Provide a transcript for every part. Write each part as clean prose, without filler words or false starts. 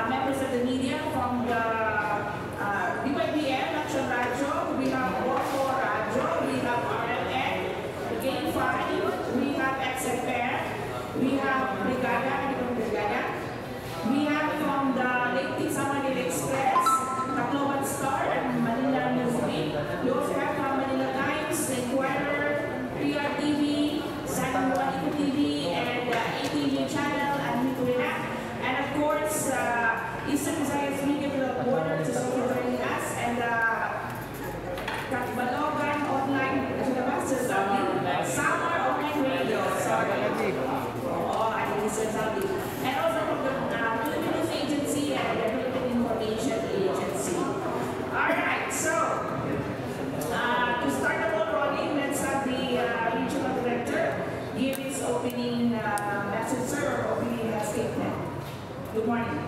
members of the media from the BYBN, Action Radio, we have Orco Radio, we have RLN, Game 5, we have XFM, we have Brigada, we have from the Lake Manila Express, Tacloban Star, and Manila Newsweek. We also have from Manila Times, Inquirer, PRTV, San Juanico TV, and ATV channel, and Mituina. And of course, Eastern Visayas Media Without Borders is also joining us, and Balogan Online, Summer Online Radio. Oh, I think it's lovely. And also from the Philippine News Agency and the Philippine Information Agency. Alright, so to start the ball rolling, let's have the regional director give his opening message, sir, or opening statement. Good morning.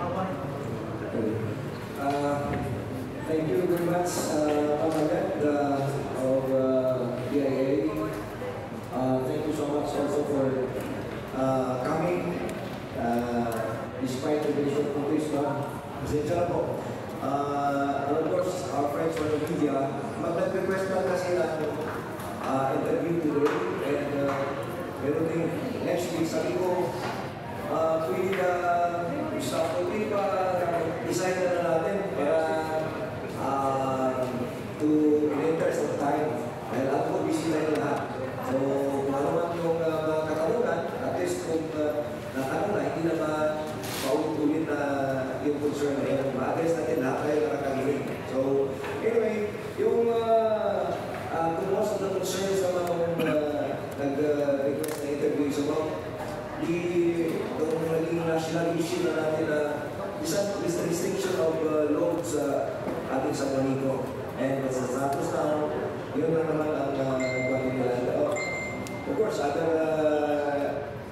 Thank you very much, Pamagat of BIA. Thank you so much also for coming despite the very short notice. Pasensya na po. And of course, our friends from the media, mag-request na kasi ng interview today, and meron din next week. Sabi ko, pwede na stop ko, pwede pa design na natin para to in interest of time. Dahil ako busy na lahat. So, kung ano man yung mga katanungan, at least kung natanong na, hindi naman paulit-ulit na yung concern na yun. Ma-address natin lahat tayo nakakagiling. So, anyway, yung kung most of the concerns naman nag-request na interview is about itong naging national issue na natin na isang restriction of loads sa ating San Juanico. And sa status now, yun na naman ang nila. Of course, other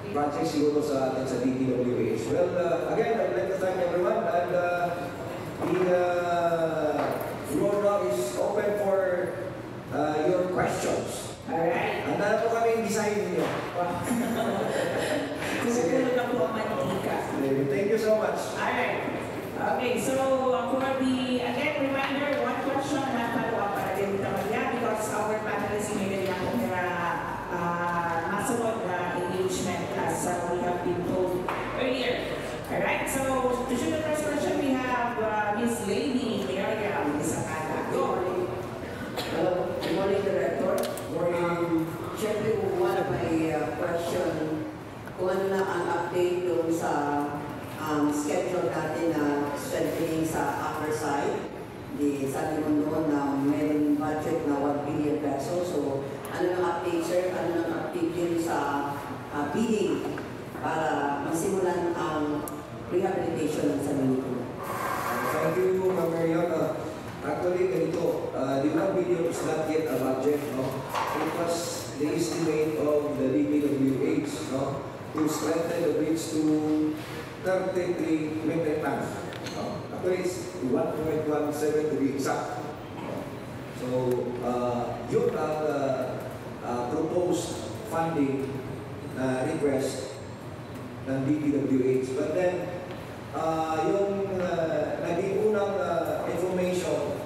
projects siguro sa atin sa DPWH. Well, again, I'd like to thank everyone, and the floor now is open for your questions. Alright. Handa na po kami yung design ninyo. Kumukulog na po ang mantika. Thank you so much. Alright. Okay, so for the, again, reminder, one question na follow-up para din kita magya, because our panelists may ganyan kung masunod na engagement as we have been told earlier. Alright, so to shoot the first question, we have Ms. Lady Miriam Isakala. Go. Hello, good morning, Director. Siyempre, one of my question, kung ano na ang update doon sa schedule natin na strengthening sa upper side. Sabi mo noon na mayroon budget na 1 billion pesos. So, ano nang update, sir? Ano nang update din sa bidding para masimulan ang rehabilitation ng San Juanico? Thank you, Ma'am Mariana. Actually, ganito, the 1 billion is not yet a budget, no? It was the estimate of the DPWH, no? To strengthen the bridge to 33 metric tons. Actually, it's 1.17 to be exact. So, yun ang proposed funding request ng DPWH. But then, yung naging unang information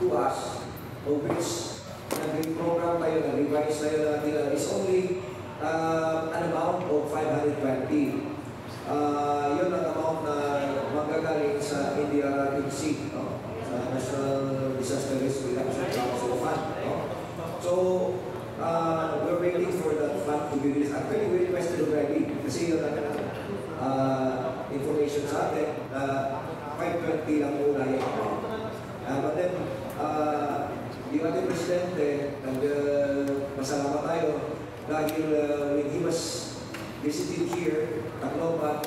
to us, of which naging program tayo, nag-revise tayo natin, is only an amount of 520. Yun ang amount na magagaling sa NDRRMC, no? Sa National Disaster Risk Reduction Council Fund. No? So, we're waiting for that fund to be released. Actually, we requested already kasi yun ang information sa atin na 520 lang muna yung amount. But then, yung ating presidente, masalamat tayo dahil when he was visited here, Tacloban,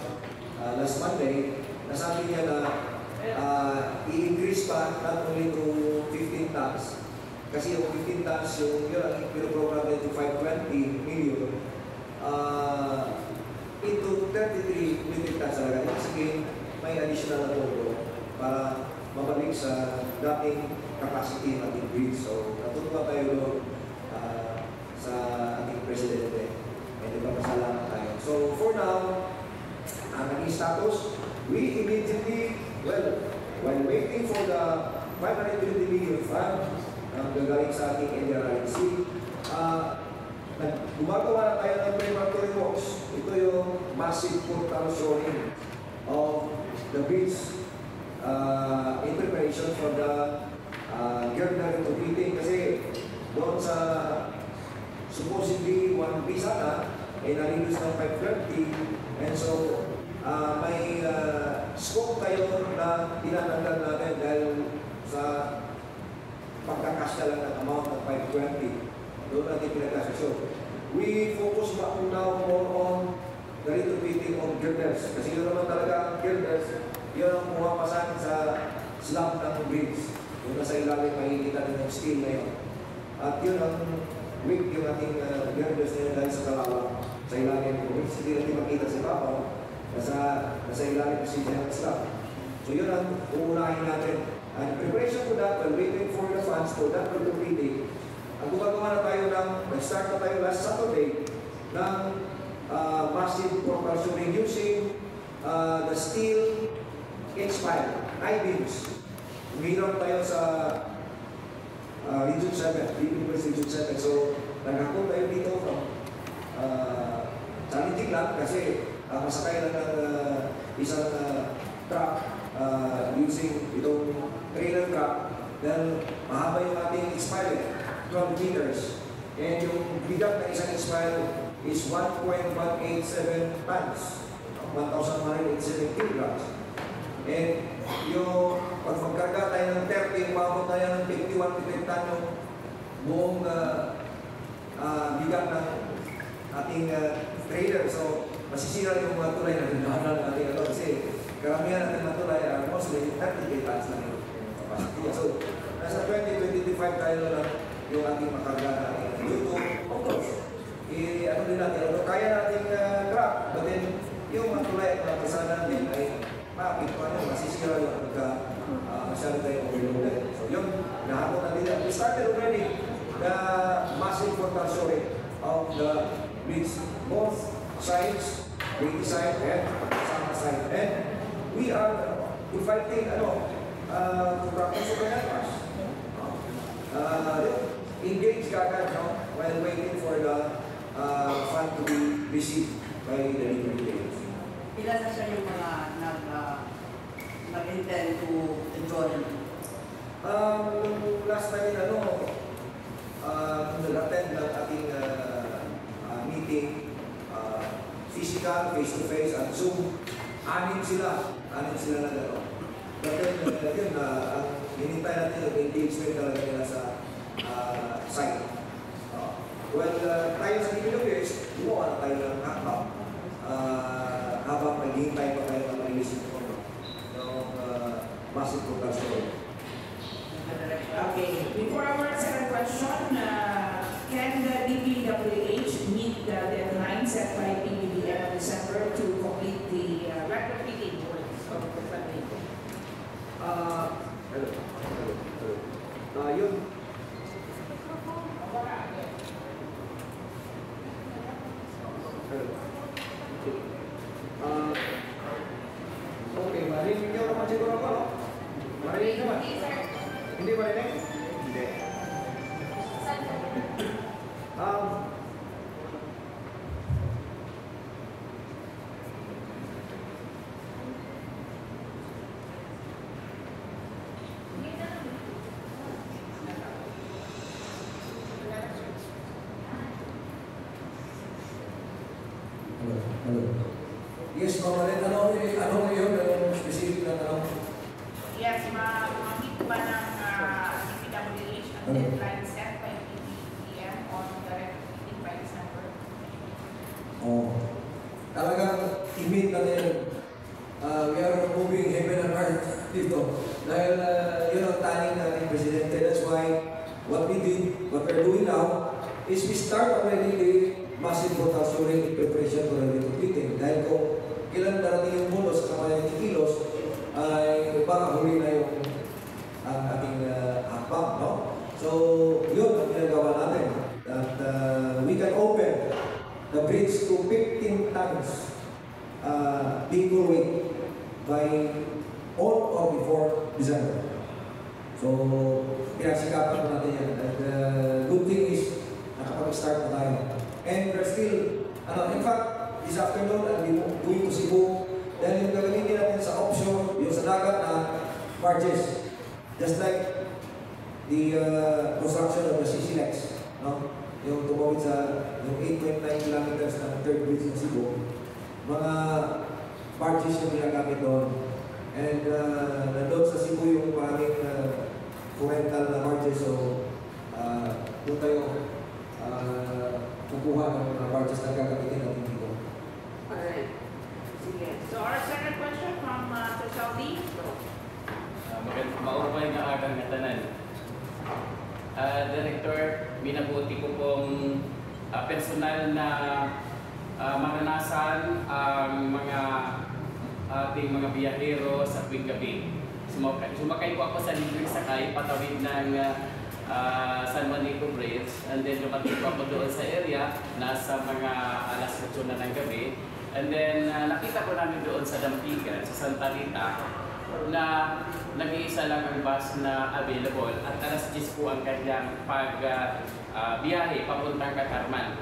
last Monday, nasabi niya na i-increase pa not only to 15 tons, kasi yung 15 tons, yung yun ang pinoprogram natin to 520 million, into 33 metric tons talaga. Ibig sabihin, may additional na pondo para mabalik sa dating capacity ng ating grid. So, natutuwa tayo doon sa ating presidente. Medyo papasalamat tayo. So, for now, ang naging status, we immediately Well, while waiting for the 520 million fund na gagaling sa ating NDRRC, gumagawa na tayo ng preparatory works. Ito yung massive portal shoring of the bridge in preparation for the girder completing. Kasi doon sa supposedly 1B sana, ay na-reduce ng 530, and so may scope tayo na tinatanggal natin dahil sa pagkakasya lang ng amount ng 520. Doon natin pinagkasya. So, we focus now more on the retrofitting of girders. Kasi yun naman talaga ang girders, yun ang pumapasan sa slab ng bridge. Yung nasa ilalim, makikita din ng steel na yun. At yun ang weak yung ating girders na yun dahil sa kalawang sa ilalim ng bridge. Hindi natin makita sa ibabaw, nasa ilalim kasi ng slab. So yun ang uunahin natin. And preparation for that, while waiting for the funds for that retrofitting, ang gumagawa na tayo nag-start na tayo last Saturday ng massive propulsion using the steel H-pile, I-beams. Uminom tayo sa Region 7, Region 7. So, nagkakot tayo dito from challenging lang kasi masakay lang ng isang truck using itong trailer truck dahil mahaba yung ating H-pile. 12 meters. And yung bigat ng isang H-pile is 1.187 tons, 1,187 kilograms. And yung pag magkarga tayo ng 30, umabot tayo ng 51 ton yung buong bigat ng ating trailer. So, masisira yung mga tulay na dinaanan natin ito kasi karamihan natin mga tulay mostly 30 tons lang yung capacity. So, nasa 20-25 tayo lang yung ating makarga natin. Due to, of course, ano din natin, kaya natin grab, but then yung mga tulay at mga kasana natin ay masisira yung pagka masyado tayo overloaded. So yun, nahapon na nila. We started already the massive portal shoring of the bridge, both sides, British side and Sama side. And we are inviting contractors of the networks. Engage kagad while waiting for the fund to be received by the retailers. Ilan na siya yung mga nag-intend to join? Last time nag-attend ng ating meeting, physical, face-to-face, at Zoom, anim sila na gano'n. But then, yun, hinintay natin yung engagement talaga nila sa site. Well, tayo sa DPWH, gumawa na tayo ng hakbang habang naghihintay pa tayo ng release ng massive production. Okay, before our second question, can the DPWH meet the deadline set by PBBM in December to complete the retrofitting works of the funding? Yun. Okay, marinig niyo naman siguro ako, no? Marinig naman? Hindi marinig? Hindi. Yes, Mama Len, ano yun? Anong specific na tanong? Yes, ma-meet ba ng DPWH ang deadline set by PBBM on the retrofitting by December? Talagang i-meet natin. We are moving heaven and earth dito. Dahil yun ang taning natin Presidente. That's why what we're doing now is we start already the massive portal shoring preparation for the retrofitting. Dahil kung kailan darating yung bonus sa kamay ng kilos, ay baka huli na yung ating hakbang, no? So, yun ang ginagawa natin. That we can open the bridge to 15 tons vehicle weight by on or before December. So, pinasikapan po natin yan. And good thing is, nakapag-start na tayo. And we're still, in fact, this afternoon, going to Cebu, dahil yung gagamitin natin sa offshore, yung sa dagat na barges. Just like the construction of the CCLEX, no? Yung tumawid sa yung 8.9 kilometers ng third bridge ng Cebu, mga barges yung ginagamit doon. And nandun sa Cebu yung maraming rental na barges, so doon tayo kukuha ng mga barges na gagamitin natin dito. Alright. Sige. So our second question from Sir Saudi. Maupay nga agang natanan. Director, minabuti ko pong personal na maranasan ang mga ating mga biyahero sa tuwing gabi. Sumakay po ako sa libreng sakay, patawid ng San Juanico Bridge, and then lumatid po ako doon sa area, nasa mga alas 8 na ng gabi. And then nakita ko namin doon sa Dampigan, sa Santa Rita, na nag-iisa lang ang bus na available at alas 10 po ang kanyang biyahe papuntang Katarman.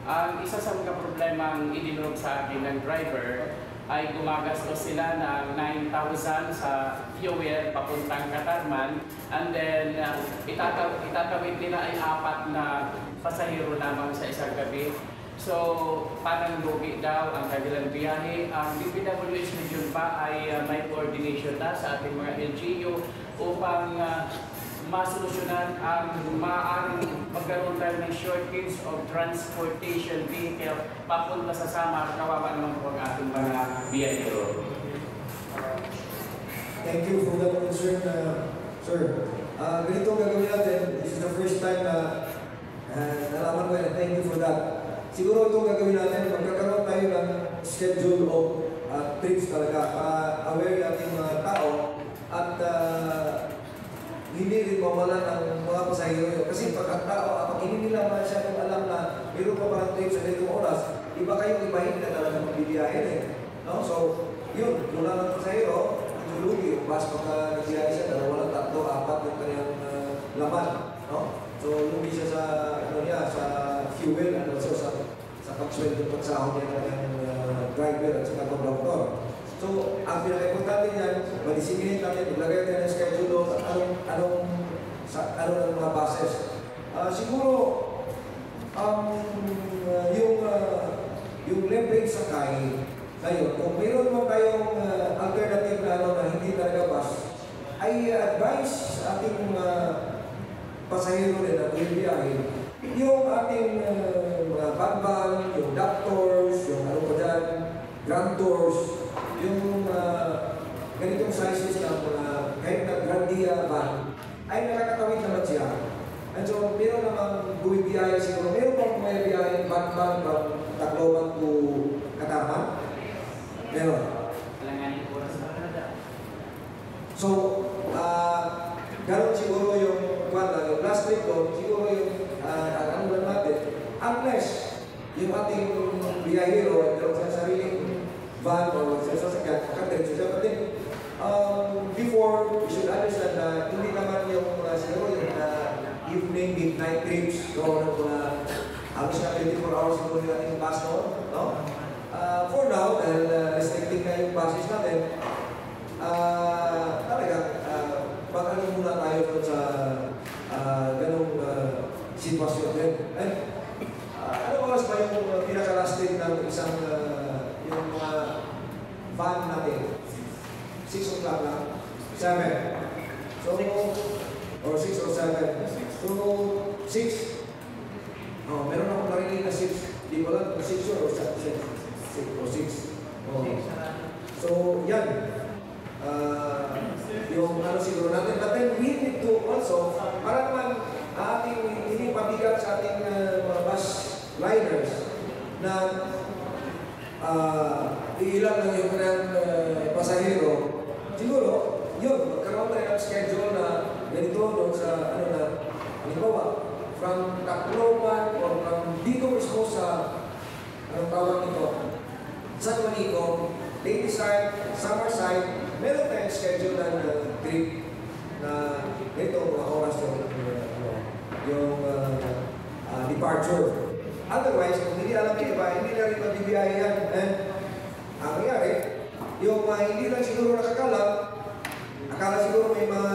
Ang isa sa mga problemang idinulog sa akin ng driver ay gumagastos sila ng 9,000 sa fuel papuntang Katarman, and then itatawid nila ay 4 na pasahero lamang sa isang gabi. So, parang lugi daw ang kanilang biyahe. Ang DPWH Region pa ay may coordination na sa ating mga LGU upang masolusyonan ang maaaring magkaroon tayo ng shortage of transportation vehicle papunta sa Samar. Kawawa naman po ang ating mga biyahero. Thank you for that concern, sir. Ganito ang gagawin natin. This is the first time na nalaman ko yan. Thank you for that. Siguro itong gagawin natin, magkakaroon tayo ng schedule of trips talaga para aware natin mga tao at hindi rin mawala ng mga pasahero. Kasi pagkatao, pag hindi nila masyadong alam na mayroon pa parang trips sa itong oras, iba kayong ibahin na talaga magbibiyahin eh. No? So, yun, mula ng pasahero, lugi, yung bus pagka nagbiyahe siya, 2, 3, 4 yung kanyang laman. No? So, lugi siya sa, sa fuel and also sa pag-sweldo pagsahod niya ng driver at sa conductor. So, ang pinaka-importante niyan, ma-disseminate natin, maglagay natin ng schedule at anong ng mga buses. Siguro, yung leverage sakay, ngayon, kung mayroon mo tayong alternative na hindi talaga bus, ay advise sa ating pasahero rin na biyahe, yung ating mga banban, yung doctors, yung ano pa dyan, grantors, yung ganitong sizes ng mga kahit na grandia van, ay nakakatawid naman siya. And so, meron namang buwibiyahe siguro, meron pang buwibiyahe banban from Tacloban to Katarman? Meron. So, gano'n siguro yung last trip doon, siguro yung ano lang natin, unless yung ating biyahero, meron sa sariling van o sa sasakyan, makadiretso siya. But then, before, we should understand na hindi naman yung siguro yung evening, midnight trips, so halos na 24 hours siguro yung ating bus noon, no? For now, dahil restricting na yung buses natin, talaga, baka muna tayo doon sa ganong sitwasyon din. And ano oras ba yung pinaka-last ng isang yung mga van natin? 6 o'clock lang? 7. So, or 6 or 7. So, 6. Oh, meron akong narinig na 6. Di ba lang 6 or 7? 6 or 6. Oh. So, yan. Yung ano siguro natin. But then we need to also, para naman ating hindi pabigat sa ating mga bus liners na iilan lang yung kanyang pasahero. Siguro, yun, magkaroon tayo ng schedule na ganito doon sa, ano na, halimbawa, from Tacloban or from dito mismo sa, anong tawag nito, San Juanico, Lady Side, Summer Side, meron tayong schedule na trip na ito, mga oras yung departure. Otherwise, kung hindi alam niya iba, hindi na rin mabibiyahe yan. And ang nangyari, yung hindi lang siguro akala siguro may mga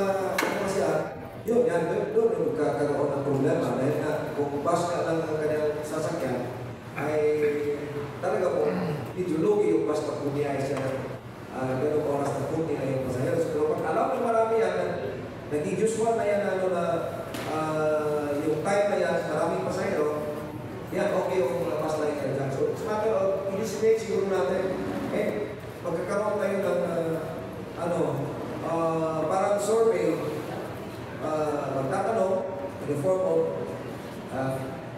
siya, yun, yan, doon magkakaroon ng problema. Dahil nga, kung bus na lang ang kanyang sasakyan, ay talaga po, medyo lugi yung bus pag bumiyahe siya ng ganong oras na puti na yung pasahero. Pero pag alam mo marami yan, naging usual na yan, yung time na yan, maraming pasahero, yan, okay yung bus na yan dyan. So, it's matter of, i-display siguro natin, magkakaroon tayo ng, parang survey, magtatanong, in the form of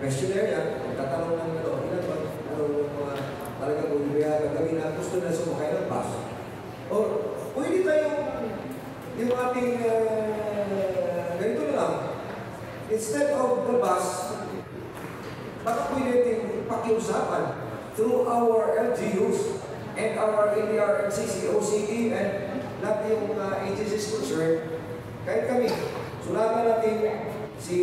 questionnaire yan, magtatanong ng ilan ba, yung mga talaga kung gagawin na gusto na sumakay ng bus. Or, pwede tayong, yung ating, ganito na lang, instead of the bus, baka pwede natin pakiusapan through our LGUs and our ADRMCC, OCD, and lahat yung agencies concerned, kahit kami, sulatan natin si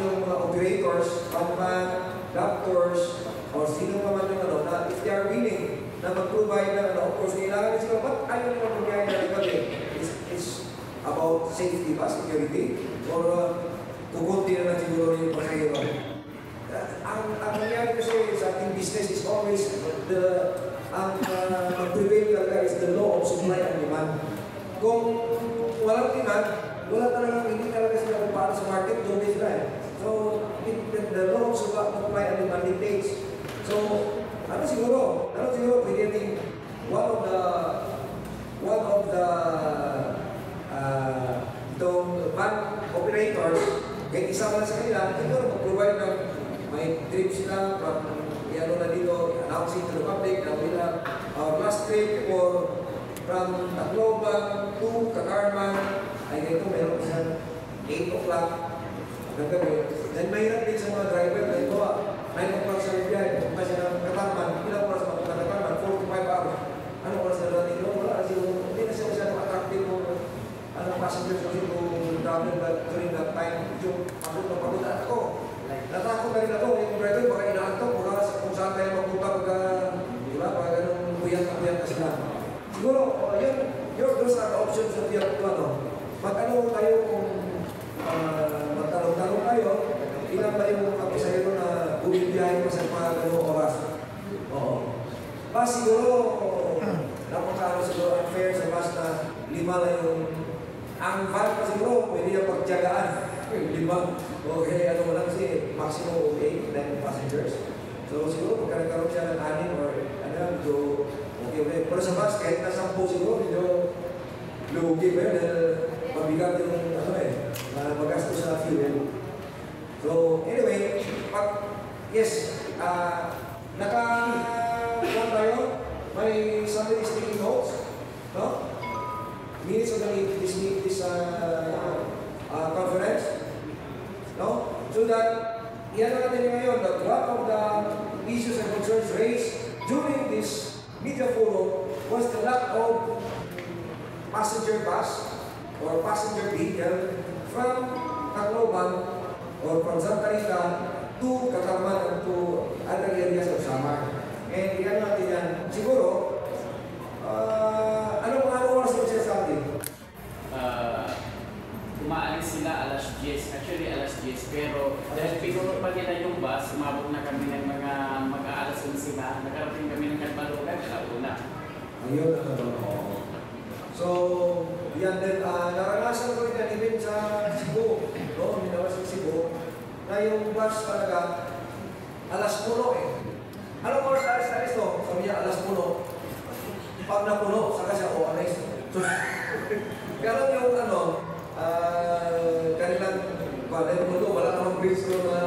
yung mga operators, fatman, doctors, or sino pa man yung na if they are willing na mag-provide na of course, kailangan sila, ba't ayaw nila mag-gaya na kami? It's about safety ba, security, or kukunti na lang siguro yung pasahero. Ang nangyari kasi sa ating business is always mag-prevail talaga is the law of supply and demand. Kung walang demand, wala talaga, hindi talaga sila kung paano sa market, doon din sila. So, the law of supply and demand dictates. So, ano siguro, pwede natin one of the van operators, kahit isa man sa kanila, siguro mag-provide ng may trip sila from ano na dito, announcing to the public na we have our last trip from Tacloban to Kakarman, ay ganito, meron isang 8 o'clock ng gabi. Then mahirap din sa mga driver, dahil ko 9 o'clock sa biyahe, pumunta siya ng Kakarman, ilang oras mapunta ng Kakarman, 4 to 5 hours. Ano oras na natin doon? Wala, hindi na siya masyadong attractive kung passengers kasi kung travel during that time, yung pagod na ako. Natakot na rin ako, yung driver, baka inaantok, baka kung saan tayo magpunta pagka ganun buyat na sila. Siguro, those are the options that you have to mag-ano tayo kung magtanong-tanong tayo, ilan ba yung kapisayero na bumibiyahe pa sa mga ganung oras? Oo. Siguro, napakano siguro unfair sa bus na 5 lang yung ang van pa siguro, pwede yung pagtiyagaan. 5. Okay, ano mo lang kasi maximum of 8, 9 passengers. So siguro pagka nagkaroon siya ng 6 or so okay. Pero sa bus, kahit na 10 siguro, medyo lugi ba yun? Dahil mabigat yung magastos sa fuel. So anyway, naka-plan tayo, may somebody is taking notes, no? Minutes of this conference, no? So that, iyan natin ngayon that one of the issues and concerns raised during this media forum was the lack of passenger bus or passenger vehicle from Tacloban or from Santa Rita to Katarman and to other areas of Samar. And iyan natin yan. Siguro, anong oras yung siya sa atin? Umaalis sila alas 10, actually alas 10, pero dahil pinuno pa nila yung bus, umabot na kami ng mga mag-aalas 11 na, nakarating kami ng Kalbalugan, alauna. Ayun, So, yan din, naranasan ko rin yan even sa Cebu, no? Minawas sa Cebu, na yung bus talaga, alas 1 Anong oras alis to? Sabi niya, alas 1. Pag napuno, saka siya, alis. So, gano'n yung kanilang wala namang bridge doon na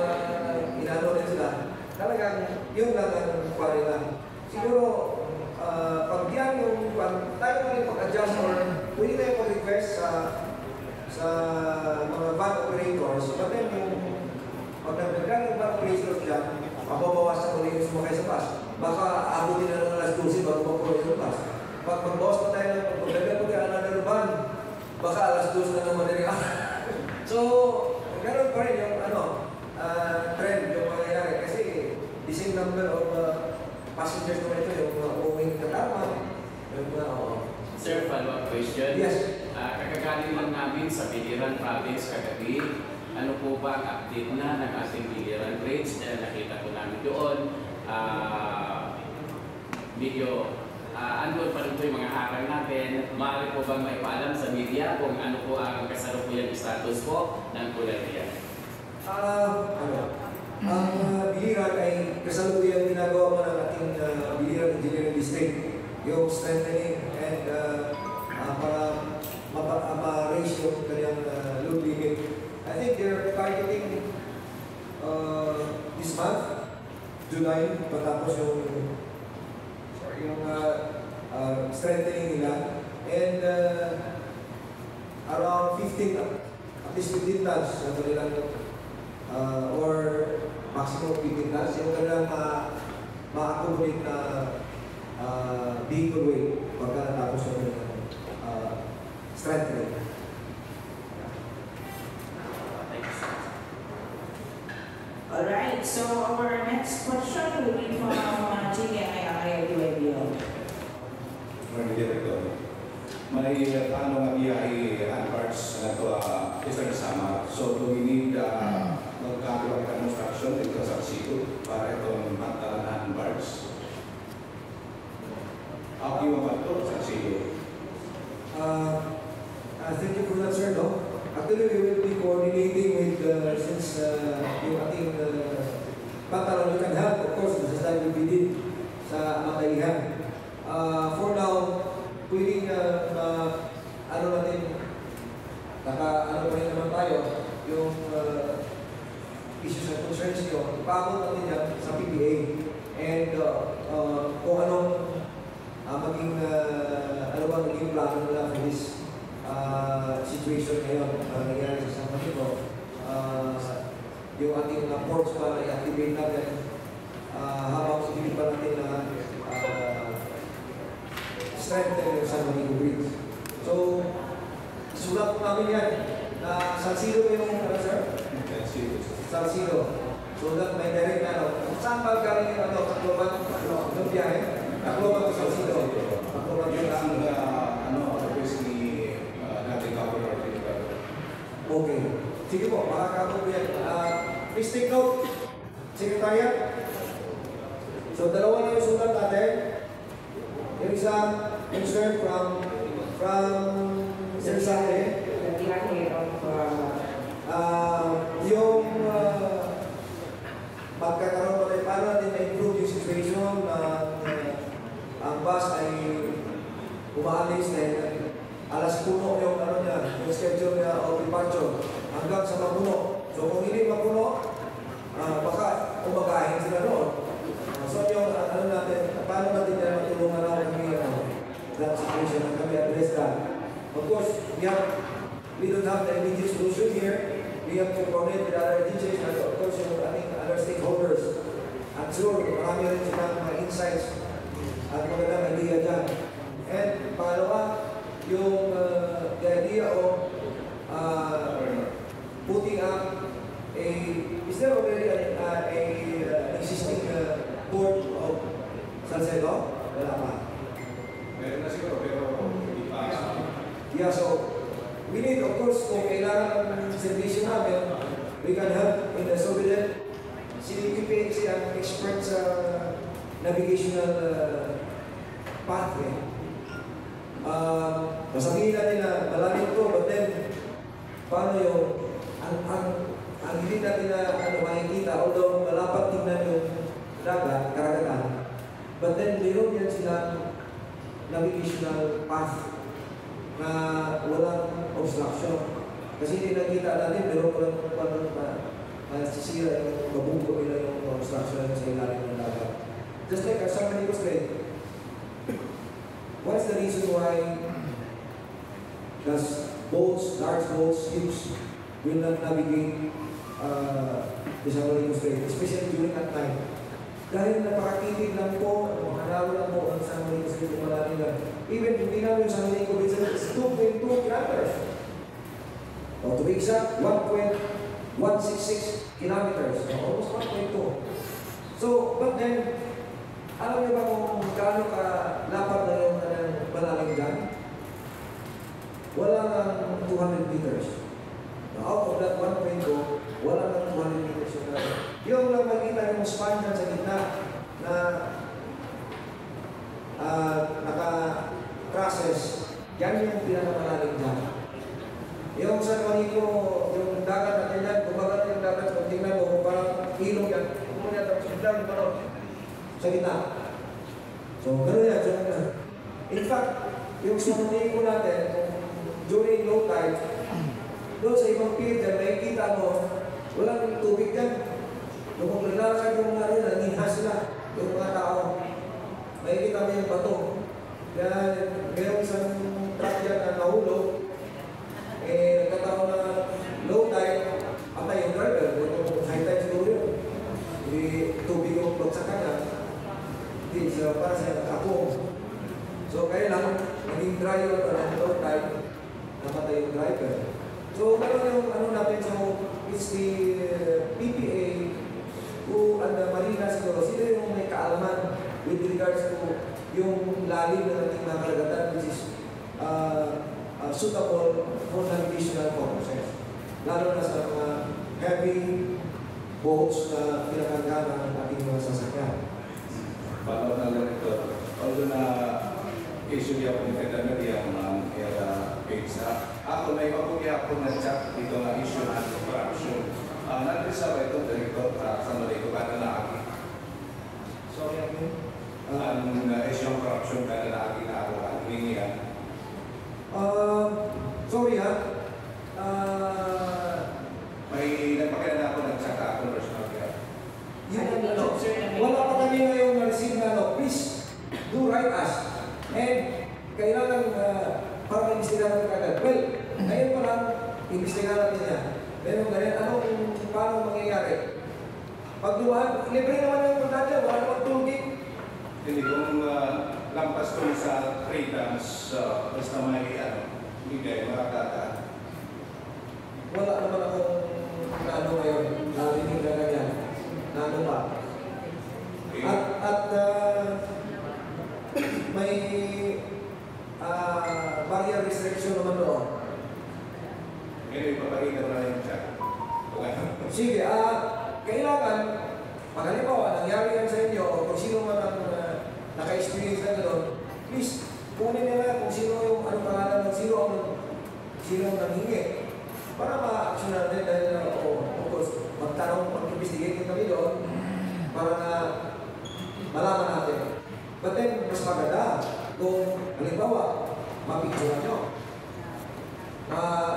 inano din sila. Talagang yung lang ang nila. Siguro, pag yan yung tayo na rin pag-adjust or pwede tayo pag-request sa mga van operators, but then pag nagdagan yung van operators dyan, mababawasan ko rin yung sumakay sa bus. Baka abutin na lang alas 12 bago mapuno yung bus. Pag magbawas pa tayo ng Sir, follow-up question. Yes. Kakagaling lang namin sa Biliran Province kagabi. Ano po ba ang update na ng ating Biliran Bridge? Dahil nakita po namin doon, video, andun pa rin po yung mga harang natin. Maaari po bang maipaalam sa media kung ano po ang kasalukuyang status po ng Kularya? Ang Biliran ay kasalukuyang ginagawa mo ng ating Biliran Engineering District. Yung strengthening and para ma-raise yung kanyang load limit. I think they're targeting this month, July, patapos yung strengthening nila. And around 15, at least 15 tons yung kanilang or maximum 15 tons yung kanilang ma-accommodate na vehicle weight pagka natapos yung strengthening. Alright, so our next question will be from GMI Duebio. May ano nga biyahe parts na ito Eastern Samar. So do we need magkakaroon ng construction dito sa Sigo para itong matalanan parts? Ako yung ba ito sa Sigo? Thank you for that, sir. No? Actually, we will be coordinating with, since yung ating pantalon, we can help, of course, this is like we did sa Matayhan. For now, pwedeng ano natin, ano pa rin naman tayo, yung issues and concerns nyo, ipabot natin yan sa PBA. And kung anong maging, ano ba maging plano nila for this situation ngayon na nangyari sa San Francisco, yung ating ports para i-activate natin habang hindi pa natin na strengthen yung San Francisco Bridge. So, sulat po namin yan na Salcido yung sir? Salcido. So that may direct na saan ba galing yung Tacloban? Yung biyahe? Tacloban to Salcido. Tacloban to Salcido. Okay. Sige po, makakabot po yan. Please take note, Secretariat. So, dalawa na yung sulat natin. Yung isa, concern from Sir Sake. Yung magkakaroon pa tayo, paano natin na-improve yung situation na ang bus ay umaalis na alas 1 yung ano niya, yung schedule niya of departure hanggang sa mapuno. So kung hindi mapuno, baka umagahin sila noon. So yung ano natin, paano natin yan matulungan na kami that situation na kami address that. Of course, we don't have the immediate solution here. We have to coordinate with other agencies and of course yung other stakeholders. I'm sure marami rin silang mga insights at magandang idea dyan. And pangalawa, yung the idea of putting up is there already an existing port of Salcedo? Wala pa. Meron na siguro pero hindi pa. Yeah, so we need, of course, kung kailangan ng servisyo namin, we can help in the surveillance. Si PPHC ang expert sa navigational pathway. Masabihin natin na malalim ito, but then, paano yung, ang hindi natin na makikita, although malapad tingnan yung dagat, karagatan, but then, mayroon yan silang navigational path na walang obstruction. Kasi hindi nakita natin, mayroon walang nasisira yung mabugo nila yung obstruction sa ilalim ng dagat. Just like our San Francisco Strait, what's the reason why does boats, large boats, ships will not navigate the San Francisco Strait, especially during that time? Dahil napakakitig lang po, makalawa lang po ang San Francisco Strait kung malalim lang. Even kung tingnan mo yung San Francisco Strait, it's 2.2 kilometers. O to be exact, 1.166 kilometers. Almost 1.2. So, but then, alam niyo ba kung gaano ka lapad na yung malalim dyan? ng 200 meters. Out of that 1.2, wala ng 200 meters yung natin. Yung lang makita yung span dyan sa gitna na naka-crosses, yan yung pinakamalalim dyan. Yung San Juanico, yung dagat natin yan, kumbaga yung dagat, kung tingnan mo, parang ilog yan, kumuha tapos biglang yung parang sa gitna. So, gano'n yan. So, in fact, yung San Juanico natin, during low tide, doon sa ibang pier dyan, nakikita mo, walang tubig dyan. Kung maglalakad yung mga rin, nanginha sila, yung mga tao. Makikita mo yung bato. Kaya meron isang truck dyan na nahulog, nagkataon na low tide, patay yung driver. Kung high tide siguro yun. Hindi tubig yung bagsak ka na. Hindi, para sa ako. So kaya lang, naging driver na low tide, namatay yung driver. So meron yung ano natin, so it's the PPA who and the Marina siguro, sila yung may kaalaman with regards to yung lalim na nating mga karagatan which is suitable for navigational purposes. Lalo na sa mga heavy boats na pinakagana ng ating mga sasakyan. Bago na lang ito, although na issue niya po ni Federal yung page ako may mabuhay ako na chat dito na issue ng corruption. Nandisa ba ito, Director, sa mali ko ka na naagi? Sorry, again? Ang issue ng corruption ka na naagi na ako, ang hiningihan? Sorry ha. May nagpakailan ako ng chat ako, personal care. Wala pa kami ngayong na-receive na no. Please, do write us. And kailangan para mag-imbestigahan natin agad. Well, ngayon pa lang, imbestigahan natin yan. Meron ganyan, paano mangyayari? Pagduhan, libre naman yung punta dyan, wala naman tulging. Hindi kung lampas ko sa 3 times, basta may bigay, makakata. Wala naman akong naano ngayon, narinig na ganyan. Naano pa. At may barrier restriction naman doon. Ngayon, ipapakita mo na yung chat. Sige, kailangan, pag halimbawa, nangyari yan sa inyo, o kung sino man ang naka-experience na gano'n, please, kunin nila kung sino yung pangalan ng sino ang nanghingi. Para ma-action natin dahil, of course, mag-investigate kami doon para na malaman natin. But then, mas maganda kung, halimbawa, mapicturean nyo.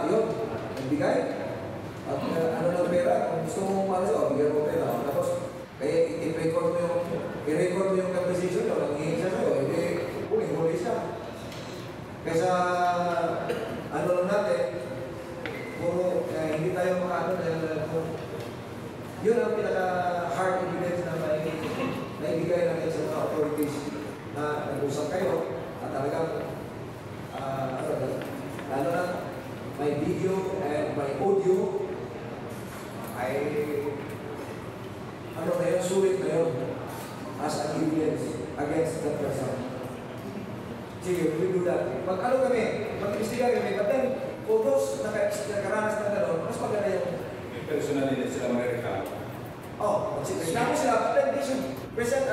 Yun, nagbigay. At ano lang pera, kung gusto mong malas, bigyan mo pera. Tapos, kaya i-record mo yung conversation nyo, nanghihingi siya sa'yo, huli siya. Kaysa, ano lang natin, puro, hindi tayo makaano dahil yun ang pinaka-hard evidence na naibigay natin sa mga authorities na nag-usap kayo at talagang lalo na may video and may audio ay sulit na yun as an evidence against that person. Sige, we do that. Mag-ano kami, mag-istiga kami, but then for those nakaranas na gano'n, mas maganda yung personally din sila mag-reklamo. Reklamo sila, but then they should present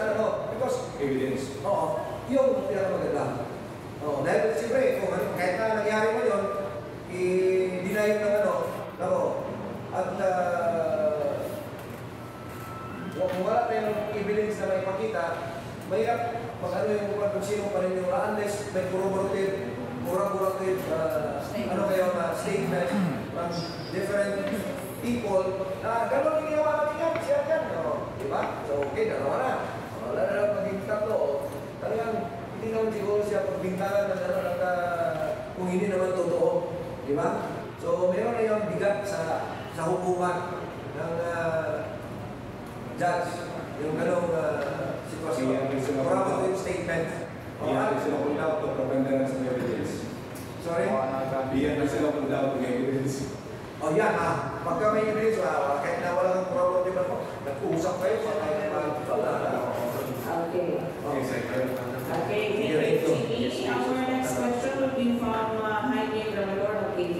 because Evidence. yung pinakamaganda. Dahil siyempre, kahit na nangyari mo yun, i-deny ng at kung wala tayong evidence na may pakita, mahirap pag kung sino pa rin yung unless may corroborative statement from different people na gano'n yung ginawa natin yan, siya yan. Diba? So, okay, dalawa na. Wala na lang maging tatlo. Talagang hindi naman siguro siya pagbintangan na gano'n at kung hindi naman totoo. Diba? So, meron na yung bigat sa hukuman ng judge. Yung gano'ng sitwasyon. Corroborative statement. Iyan sila kung daw to preponderance ng evidence. Sorry? Iyan sila kung daw ng evidence. Yan pagka may evidence, kahit na walang corroborative ako, nag-uusap kayo sa tayo naman. Okay. Okay, second. Okay, thank you. Our next question will be from Jaime Ramador of KBS.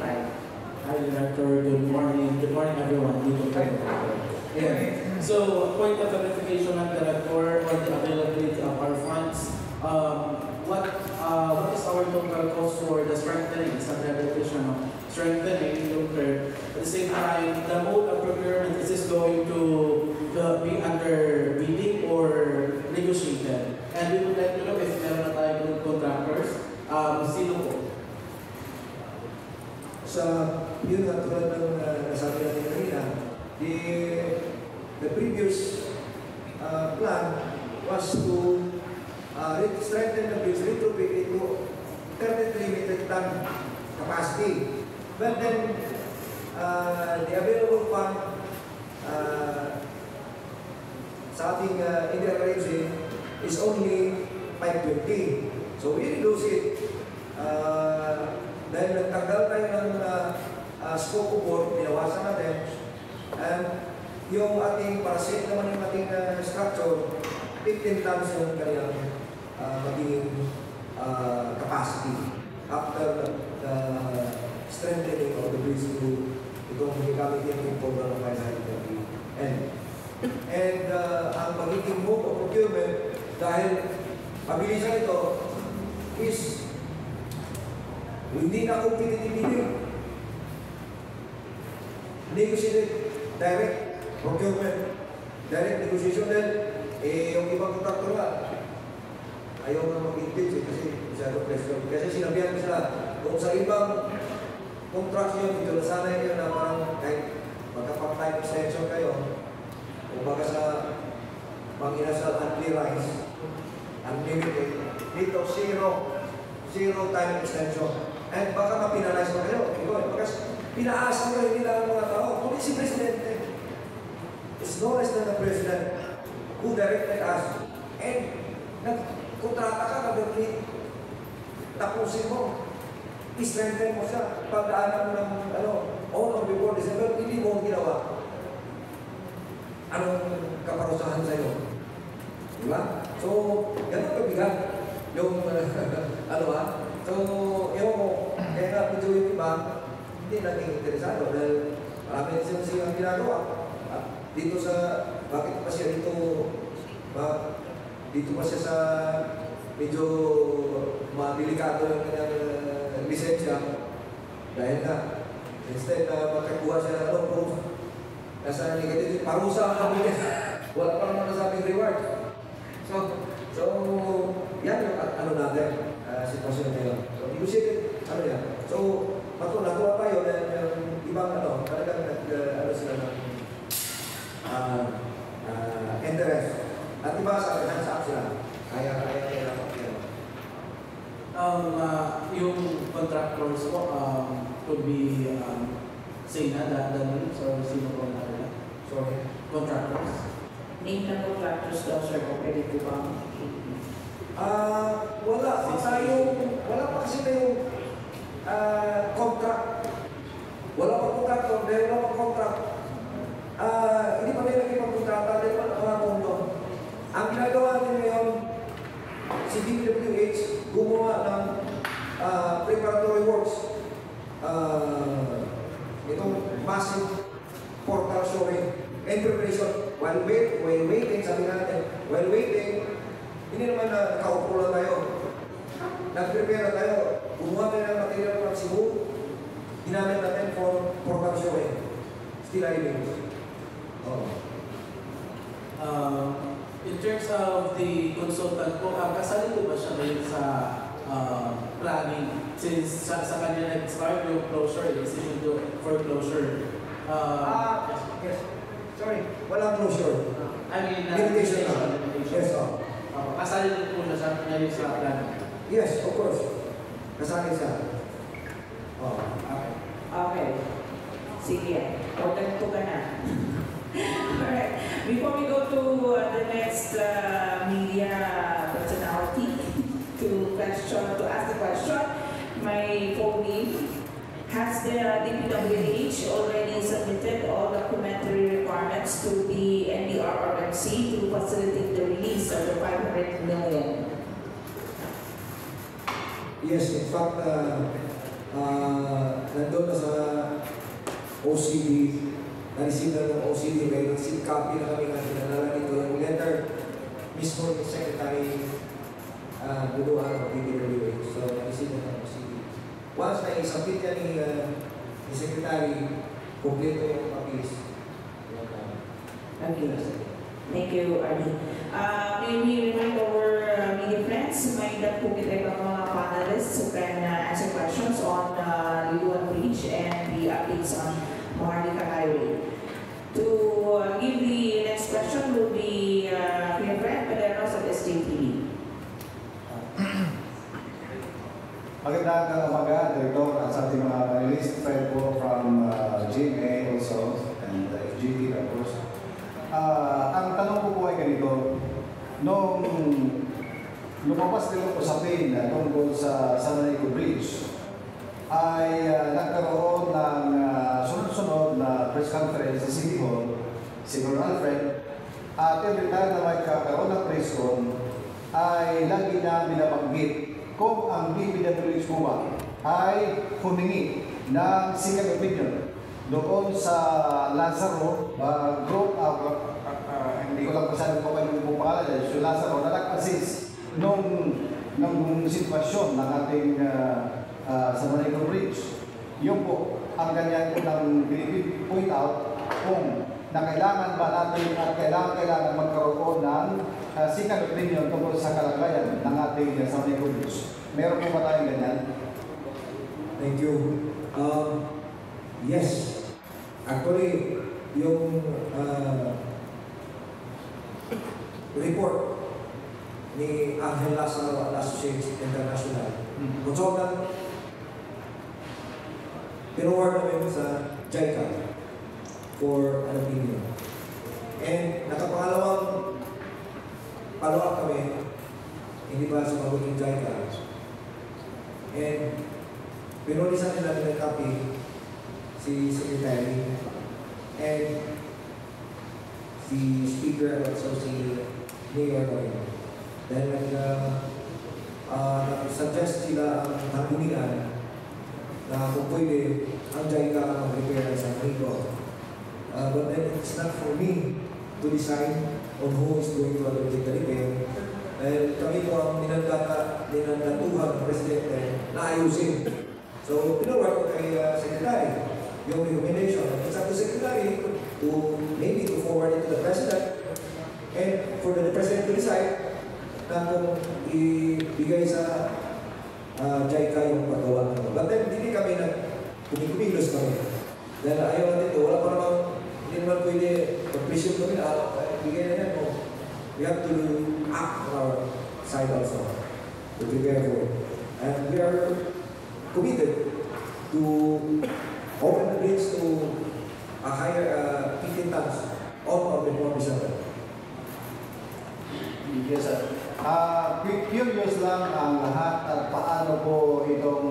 Director. Good morning. Good morning, everyone. Yeah. So, point of clarification ng Director on the availability of our funds. What is our total cost for the strengthening? It's not rehabilitation, no? Strengthening long-term. At the same time, the mode of procurement, is this going to be under bidding or negotiated? And we would like to know if meron na tayong contractors, sino po? Sa yun nga tulad ng nasabi natin kanina, the previous plan was to strengthen the bridge, retrofit it to currently limited ton capacity. But then the available fund sa ating interarranging is only 520. So we reduce it dahil nagtanggal tayo ng scope of work, binawasan natin. And yung ating parasit naman yung ating structure, 15 tons yung kanyang magiging capacity after the strengthening of the bridge to itong gamit yung program ng 530. And ang magiging mode of procurement dahil pabilisan ito is hindi na competitive bidding. Negotiated direct procurement, direct negotiation din. Yung ibang kontraktor nga, ayaw na mag-intake kasi masyado pressure. Kasi sinabihan ko sila, kung sa ibang contraction, ito na sana yun na parang kahit magkapag-time extension kayo, kung baga sa pang-inasal unrealized, unlimited, dito zero time extension. And baka mapinalize mo kayo. Because pinaasa mo hindi lang ang mga tao. Kung si Presidente, it's no less than the President who directed us. And nagkontrata ka, nag-complete. Tapusin mo. I-strengthen mo siya. Pagdaanan mo ng all of before December, hindi mo ginawa. Anong kaparusahan sa'yo? Diba? So, ganun kabigat yung So, ewan ko, kaya nga medyo yung iba, hindi naging interesado dahil marami din silang ginagawa. Dito sa, bakit pa siya dito pa siya sa medyo madelikado yung kanyang lisensya dahil nga, instead na makakuha siya ng proof, nasa negative, parusa ang kami niya. Wala pa naman nasabing reward. So, yan yung natin. Sitwasyon nila. So, negotiated, So, natuwa tayo na yung ibang talagang sila ng interest. At iba sa sila. Kaya yung contractors po could be say na Danilo or sino po na sorry contractors. Name ng contractors daw, sir, kung pwede po ba? Wala pa kasi tayong contract. Wala pa contractor, dahil wala pa contract. Hindi pa tayo nagkipag-kontrata dahil wala pa pondo. Ang ginagawa natin ngayon, si DPWH gumawa ng preparatory works. Itong massive portal showing and preparation. While waiting, sabi natin, hindi naman na nakaupo lang tayo. Nag-prepare na tayo. Gumawa tayo ng material from Cebu. Ginamit natin for portal showing. Still living. In terms of the consultant po, kasali po ba siya ngayon sa planning? Since sa kanya nag-start yung closure, decision for closure. Yes. Sorry, walang closure. I mean, limitation. Yes, kasali din po siya ngayon sa planning? Yes, of course. Kasali siya. Okay. Sige. Pagkanto ka na. Alright. Before we go to the next media personality to ask the question, my phone has the DPWH already submitted all documentary requirements to the NDRRMC to facilitate the release of the 500 million? Yes, in fact, nandun na sa OCD, na-receive na ng OCD, may receive copy na kami nga pinanala nito. Yung letter mismo ni Secretary Buduan ng DPWH. So, na-receive na ng OCD. Once na-submit yan ni Secretary, kompleto yung copies. Thank you, Arnie. May we remind our media friends, may that po kita ang mga panelists who can answer questions on Liluan Bridge and the updates on Maharlika Highway. To give the next question will be Kuya Fred Paderos of SJTV. Magandang umaga, Director, at sa ating mga panelists, Fred po from GMA also, and FGT, of course. Ang tanong ko po ay ganito, nung lumabas nila usapin tungkol sa San Manico Bridge, ay nagkaroon ng sunod-sunod na press conference sa City Hall, si Lord Alfred, at every time na may kakaroon ng press con, ay lagi na binabanggit kung ang DPWH po ba ay humingi ng second opinion doon sa Lazaro group, hindi ko lang masyadong po kayo yung pangalan, so Lazaro na nag-assist nung sitwasyon ng ating sa Manico Bridge. Yun po ang ganyan ko nang point out kung na kailangan ba natin at kailangan magkaroon ng second opinion tungkol sa kalagayan ng ating sa Manico Bridge. Meron po ba tayong ganyan? Thank you. Yes. Actually, yung report ni Angel Lazaro Associates International, consultant, pinaward namin sa JICA for an opinion. And nakapangalawang follow-up kami, hindi ba sa magiging JICA. And pinunisan nila ng copy si Secretary and si Speaker at also si Mayor Moreno. Dahil nag-suggest sila ang hangguningan na kung pwede ang JICA ang mag-prepare sa Manico. But then it's not for me to decide on who is going to undertake the repair. Dahil kami po ang ninandatuhan ng Presidente na ayusin. So, pinawag ko kay Secretary yung recommendation. It's up to Secretary to maybe to forward it to the President and for the President to decide na kung ibigay sa JICA yung paggawa. But then, hindi kami kumilos kami. Dahil ayaw natin ito, wala pa namang, hindi naman pwede mag-presume kami na ibigay na yan mo. We have to act on our side also to prepare for it. And we are committed to open the bridge to a higher 15 tons on before December. Yes, sir. Curious lang ang lahat at paano po itong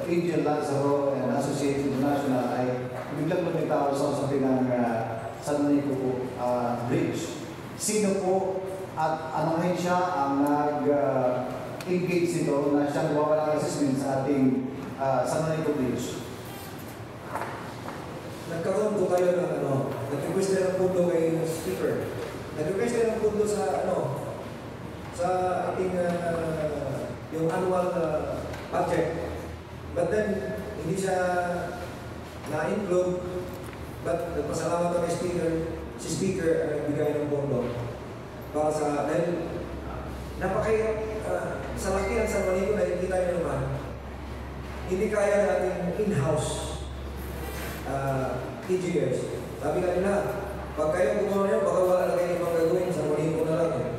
Angel Lazaro and Associates International ay biglang lumitaw sa usapin ng San Manico Bridge. Sino po at anong ahensya ang nag-engage nito na siyang gawa ng assessment sa ating San Manico Bridge? Nagkaroon po tayo ng nag-request na ng pundo kay Speaker. Nag-request na ng pundo sa sa ating yung annual budget. But then, hindi siya na-include. But nagpasalamat kami si Speaker ang nagbigay ng pondo. Para sa, dahil napakahirap sa laki ng San Manico na hindi tayo naman, hindi kaya natin in-house engineers. Sabi ka nila, pag kayo gumawa nyo, baka wala na kayo ibang gagawin, San Manico na lang.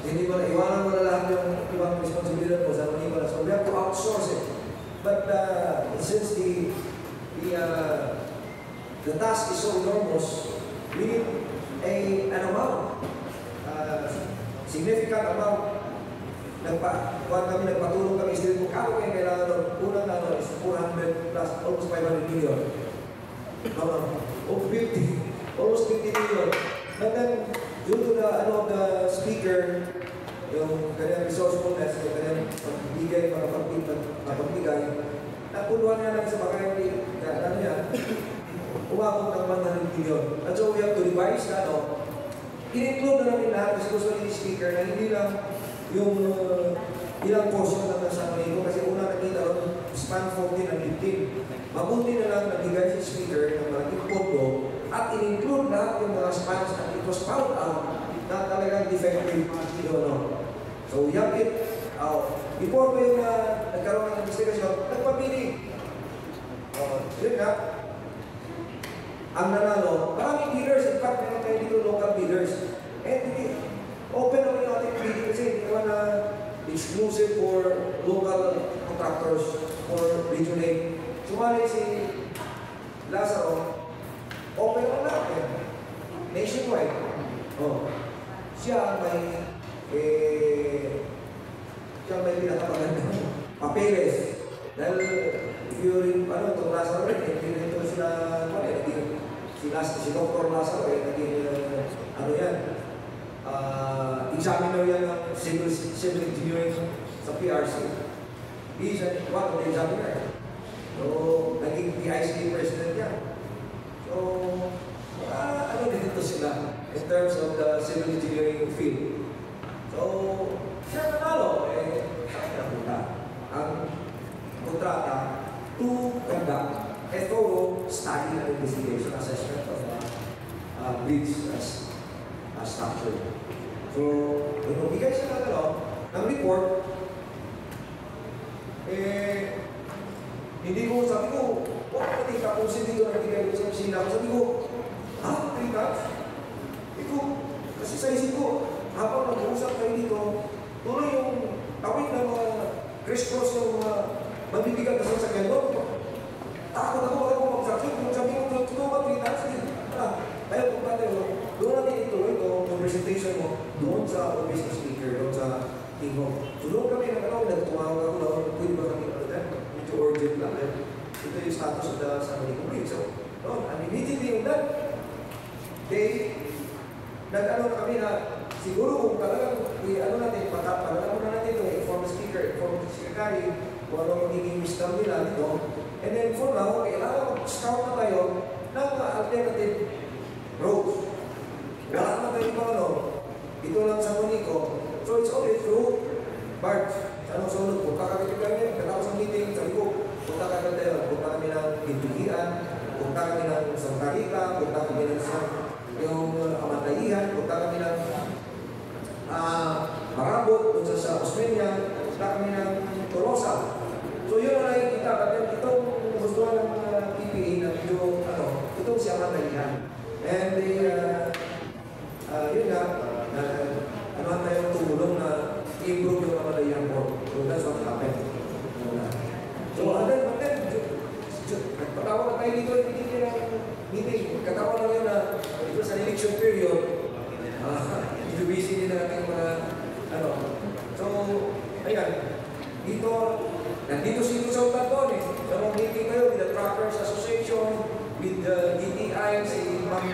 Hindi mo na, iwanan mo na lahat yung ibang responsibilidad mo sa Manico. So we have to outsource it. But since the task is so enormous, we need an amount, significant amount. Nagpatulong kami still kung ako kayo kailangan doon. Unang is 400 plus, almost 500 million. Almost 50 million. But then, due to the speaker, yung kanyang resourcefulness, yung kanyang pagbigay, pagbigay, napuluhan niya lang sa bagay, ano yan, umabot ng 100 million. At so we have to revise na, no? In-include na namin lahat kasi gusto ni speaker na hindi lang yung ilang portion lang ng San Juanico kasi una nakita ron span 14 and 15. Mabuti na lang nabigay si speaker ng malaking pondo at in-include lahat yung mga spans at it was found out na talagang defective yun, no? So we have it out. Before ko yung nagkaroon ng investigation, nagpapili. Yun nga, ang nanalo, maraming dealers, in fact, meron tayo dito local dealers. And open naman yung ating bidding kasi hindi naman na exclusive for local contractors for Region 8. Sumali si Lazaro, open naman natin. Nationwide. Oh. Siya may pinakapagandang papeles. Dahil if you rin, itong Lazaro rin, ito sila, si Dr. Lazaro, naging, examiner yan ng civil engineering sa PRC. He is one of the examiner. So, naging PIC president yan. So, dito sila in terms of the civil engineering field. So, siya nanalo, saan napunta? Ang kontrata to conduct a thorough study and investigation assessment of bridge as structure. So, bigay siya ng report, hindi ko, sabi ko, huwag natin tapusin dito na bigay ko sa kusina. Sabi ko, 3 cups? Kasi sa isip ko, habang nag-uusap kayo dito, tuloy yung tawid ng mga criss-cross yung mga mabibigat na sasakyan doon. Takot ako baka kung mag-saksyon. Kung sabi ko, ito ba 3 cups? Kaya kung tayo, doon natin ituloy ito, yung presentation mo, doon sa office ng speaker, doon sa King Home. So doon kami nagtumawag ako, pwede ba kami medyo urgent lang. Ito yung status of the San Juanico Bridge. So, and immediately on that day, kami na siguro kung talagang natin, pagkakaroon na natin ito, inform the speaker, inform the secretary, kung ano magiging wisdom nila dito. And then for now, kailangan mag-scout na tayo ng alternative roads. Wala naman tayo ibang ito lang sa Juanico. So it's always through barge. Anong sunod? Punta kami kayo, katapos ng meeting, sabi ko, punta kami tayo. Punta kami ng Pintugian, punta kami ng Santa Rita, punta kami ng yung Amatayihan, punta kami ng Marabot, punta sa Australia, punta kami ng Tolosa. So yun na nakikita, kasi itong gusto ng PPA na medyo, itong si Amatayihan. And yun nga, tayong tumulong na i-improve yung Amatayihan port. So that's what happened. So then, nagpatawag na tayo dito, hindi ng meeting. Katawag na yun na ito sa election period, medyo busy din natin mga, So, ayan, nandito si Consultant doon So, meeting kayo with the Truckers Association, with the DTI, si Ma'am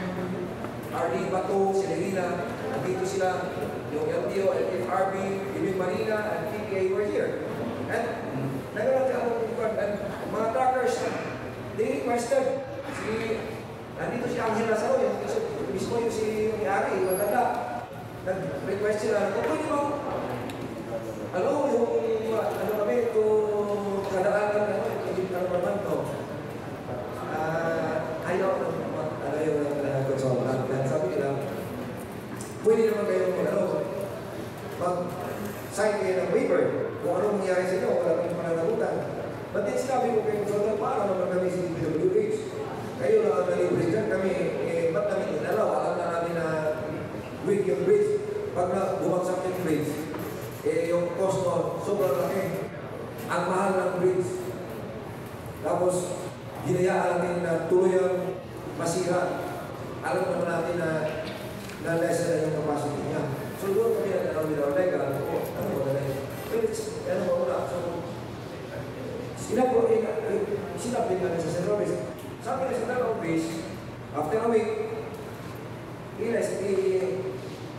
R.D. Bato, si Lelina, nandito sila, yung LTO, FRB, Ibig Marina, and PPA were here. And, mga truckers, they requested, nandito si Angela Sao, mismo yung si Ari, maganda. Nag-request sila, kung pwede ba, kami, ito, kadaan naman to. Ayaw, yung consultant. Sabi nila, pwede naman kayo mag-sign kayo ng waiver. Kung anong mangyari sa inyo, wala kayong pananagutan. But then sinabi ko kayo consultant, paano naman kami si DPWH? Kayo lang ang nalibre dyan kami, ba't namin inalaw? Alam na namin na weak yung bridge. Pag bumagsak yung bridge, yung cost mo, sobrang laki. Ang mahal ng bridge. Tapos, hinayaan natin na tuloy ang masira. Alam naman natin na less na yung capacity niya. So, doon kami nagkakaroon with our legal. Ano ba na yun? Ano ba muna? So, sinabi namin sa Central Office. Sabi na sa Central Office, after a week,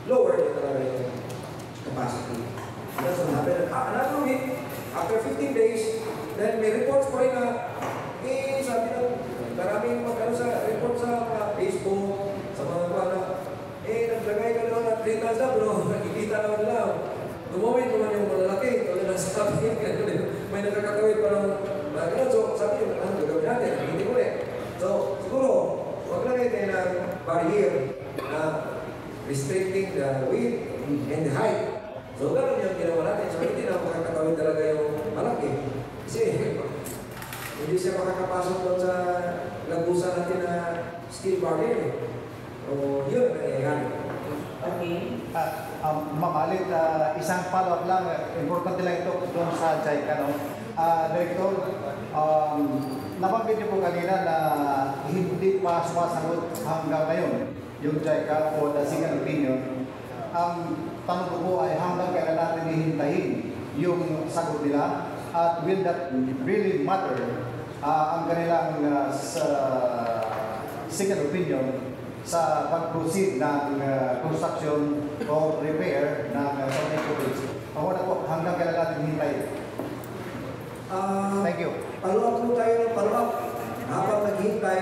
lower na talaga yung capacity. That's what happened. Another week, after 15 days, Then may reports pa rin na, sabi ng maraming magkano sa report sa mga Facebook, sa mga pana, naglagay ka naman na 3 months na, bro, nakikita naman lang. Tumawin naman yung malalaki, tulad ng sabi, may nakakatawid pa ng mga ganun. So, sabi yung, ano gagawin natin? Hindi ko rin. So, siguro, maglagay tayo ng barrier na restricting the width and the height. So, gano'n yung ginawa natin. So, hindi na makakatawid talaga yung malaki. Kasi, hindi siya makakapasok doon sa lagusan natin na steel barrier. So, yun, nangyayari. Okay. Mamalit, isang follow-up lang. Importante lang ito doon sa JICA. No? Director, nabanggit niyo po kanina na hindi pa sumasagot hanggang ngayon yung JICA o the second opinion. Ang tanong ko po ay hanggang kailan natin hihintahin yung sagot nila at will that really matter ang kanilang second opinion sa pag-proceed ng construction o repair ng Tornado Bridge. Paano po, hanggang kailan natin hintayin? Thank you. Follow-up po tayo ng follow-up. Habang naghihintay,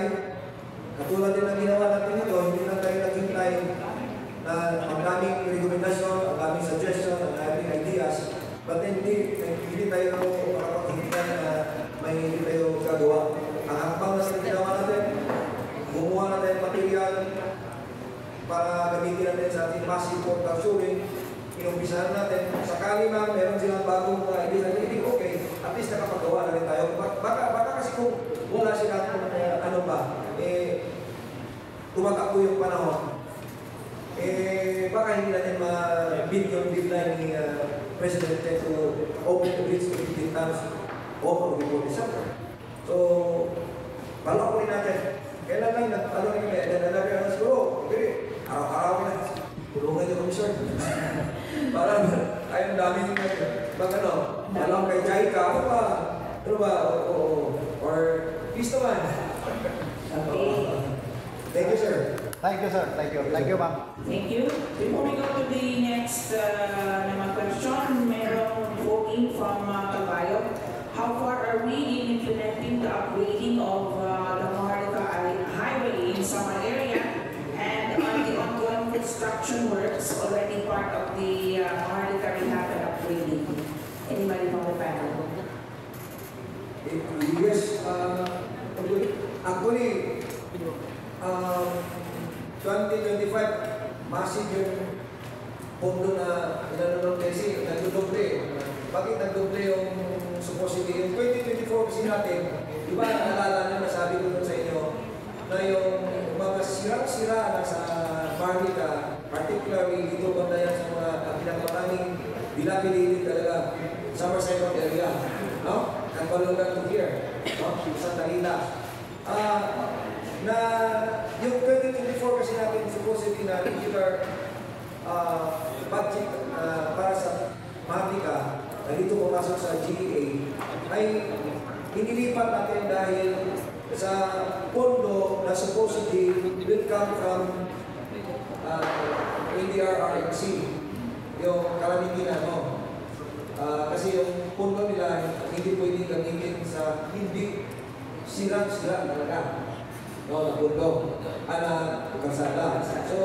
katulad din ang ginawa natin ito, hindi lang tayo naghihintay na ang daming rekomendasyon, ang daming suggestion, ang daming ideas, but hindi tayo makapaghintay na may hindi tayo gagawa. Ang hakbang na ginawa natin, gumawa na tayong material para gamitin natin sa ating massive portal showing. Inumpisahan natin. Sakali man meron silang bagong ideas na hindi okay, at least nakapagawa na rin tayo. Baka kasi kung wala sila ano ba, tumatakbo yung panahon, baka hindi natin ma-beat yung deadline ni President to open the bridge to 15 tons over before December. So, follow rin natin. Kailan lang, ano rin kami, nanabi ang siguro, araw-araw na, tulungan niyo kami, sir. Parang, ayun, dami nyo, alam kay JICA, ano ba, or peace naman. Okay. Thank you, sir. Thank you, sir. Thank you. Thank you, ma'am. Thank you. Before we go to the next naman question, merong voting from Caballo. How far are we in implementing the upgrading of the Maharlika Highway in Samar area, and are the ongoing construction works already part of the Maharlika rehab and upgrading? Anybody from the panel? Yes, actually, 2025, massive yung pondo na inanunod kasi nagdodoble. Bakit nagdoble yung supposedly? Yung 2024 kasi natin, di ba naalala na nasabi ko sa inyo na yung mga sirang-sira na sa Maharlika, particularly dito banda yan sa mga pinakamaraming dilapidated talaga Samar Second area, no? Katulungan to here, no? Sa Talina. Na yung 2024 kasi natin supposedly na regular budget para sa Maharlika na dito pumasok sa GEA ay inilipat natin dahil sa pondo na supposedly will come from NDRRMC, yung kalamitin kasi yung pondo nila hindi pwedeng gamitin sa hindi sira-sira talaga. No, na pondo, kalsada. So,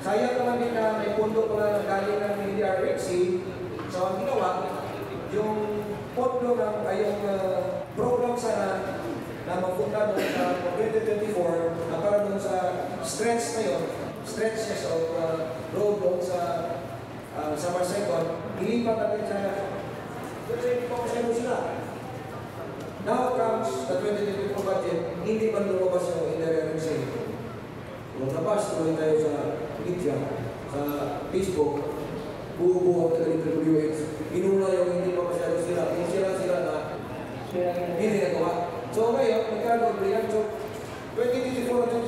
sayang naman din na may pondo pala na galing ng NDRRMC. So, ang ginawa, yung pondo ng program sana na magpunta doon sa 2024 na para doon sa stretches of road doon sa Samar Second, ilipat natin sa kasi hindi pa masyado sila. Now comes the 2024 budget, hindi man lumabas yung NDRRMC. Kung nabas, tuloy tayo sa media, sa Facebook, buo-buo ang WH. Inuna yung hindi pa masyado sila. Yung sila na hindi nagawa. So ngayon, nagkakaroon yan. So, 2024 na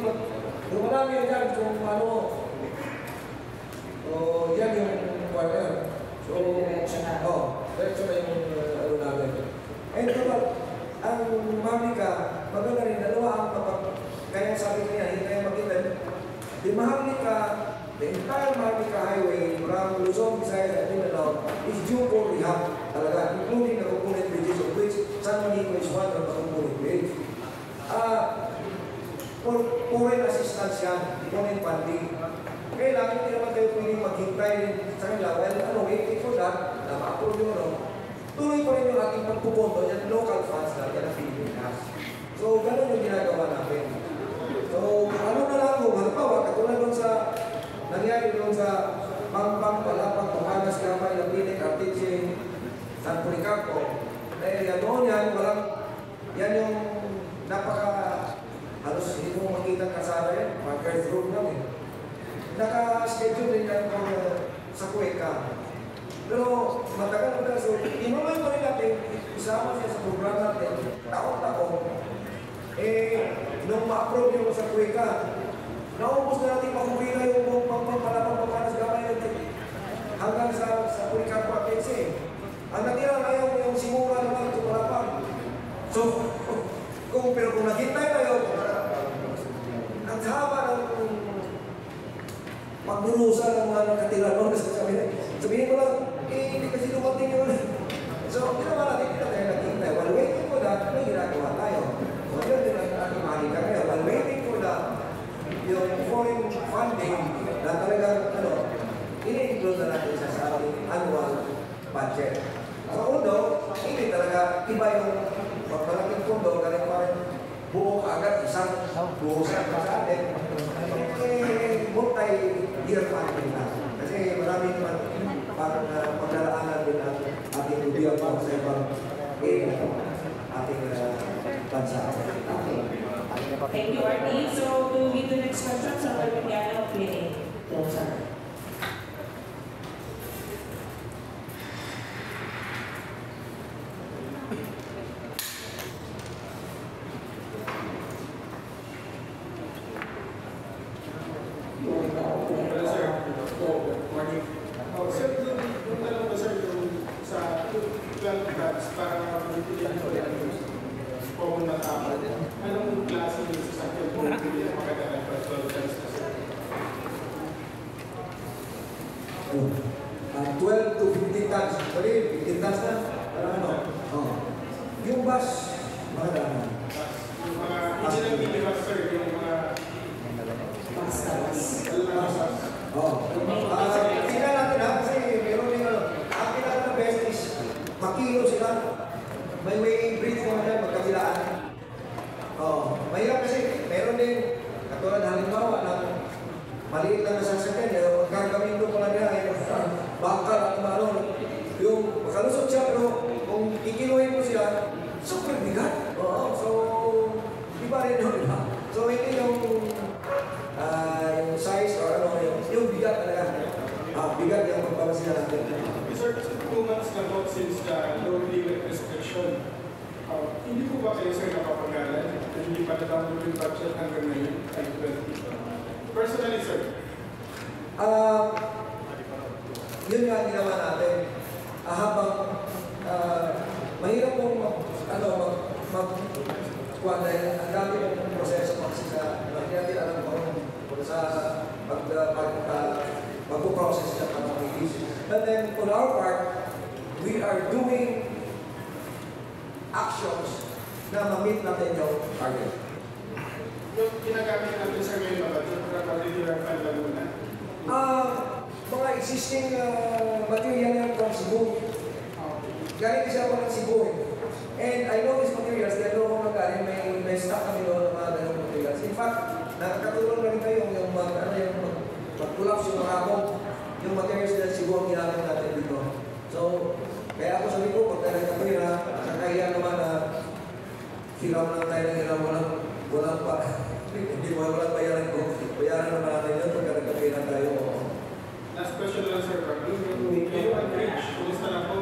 yung marami yan dyan kung ano. So, yan yung quarter. So, direction na yung ano namin. And kapag ang Maharlika, maganda rin, dalawa ang kapag, kaya sabi ko niya, hindi tayo makita. The Maharlika, the entire Maharlika Highway from Luzon, Visayas, and Mindanao is due for rehab talaga, including the component bridges of which San foreign assistance yan, foreign funding. Kailangan hindi naman kayo pwedeng maghintay sa kanila. Well, waiting for that, na-approve yung tuloy pa rin yung ating pagpupunto yan, local funds natin ng Pilipinas. So, ganun yung ginagawa natin. So, ano na lang kung halimbawa, katulad doon sa nangyari doon sa Pampang, Palapag, Tumagas, Gamay, Lapinik, Artiche, San Policarpo. Dahil yan noon yan, yan yung halos hindi mo makita kasara yan, mag-earth room lang eh. Naka-schedule din yan sa Cueca. Pero matagal na so inuloy pa rin natin, isama siya sa program natin, taon-taon. Nung ma-approve yung sa Cueca, naubos na natin makuwila yung buong Pampang, Pagkanas, Gamay, hanggang sa Policarpo Atense. Ang natira na yung simula naman sa Palapag. So, kung naghintay tayo, ang haba ng pagburusa ng mga nakatira doon, sabihin ko lang, hindi kasi dumating yun. So, ginawa natin, hindi na tayo naghintay. While waiting for that, may ginagawa tayo. So, yun din ang ating mahalikan ngayon. While waiting for that, yung foreign funding na talagang, ini-include na natin sa ating annual budget. So, although, hindi talaga iba yung malaking pondo, ganun pa rin buo kaagad, isang buhusan pa sa atin. Multi-year funding na. Kasi marami naman parang paglalaanan din ang ating gobyerno sa ibang ating bansa. Thank you, Artie. So, to give the next question, sa Pagpiano, Q&A. Anong klase yung sasakyan kung hindi na makadala para 12 tons na sir? 12 to 15 tons. Sorry, 15 tons na. Parang yung bus, makadala. Yung mga, hindi lang minibus sir, yung mga bus. Tingnan natin ha, kasi meron din ang pinaka na best is makilo sila. May breed naman yan, magkabilaan. Mahirap kasi meron din, katulad halimbawa ng maliit lang na sasakyan, yung gagawin ko pala niya, bakal at yung makalusot siya, pero kung ikinuhin mo siya, super bigat. So, iba rin yun, diba? So, hindi yung size or yung bigat talaga. Bigat yung pagbabasin natin. Sir, 2 months na po since the loan limit restriction. Hindi po ba kayo sir napapagalan? Hindi pa natamod yung budget hanggang ngayon, ay 20. Personally sir? Yun nga ginawa natin. Habang mahirap pong ang dami pong proseso kasi hindi natin alam kung sa pag-process ng mga release. But then, on our part, we are doing actions na ma-meet natin yung target. Yung ginagamit natin sa ngayon na budget, regular fund lang muna? Mga existing material yan from Cebu. Galing kasi ako ng Cebu eh. And I know these materials, kaya doon ako nag-galing, may stock kami doon ng mga ganong materials. In fact, nakakatulong na rin kayo yung mag-collapse yung mga yung materials na Cebu ang ginamit natin dito. So, kaya ako sabi ko, pag talaga ko yun nakakahiya naman na hiram lang tayo ng hiram, walang pa. Hindi mo walang bayaran ko. Bayaran naman natin yun pag nagkapinan tayo. Last question lang sir, kayo ang bridge, kumusta na po?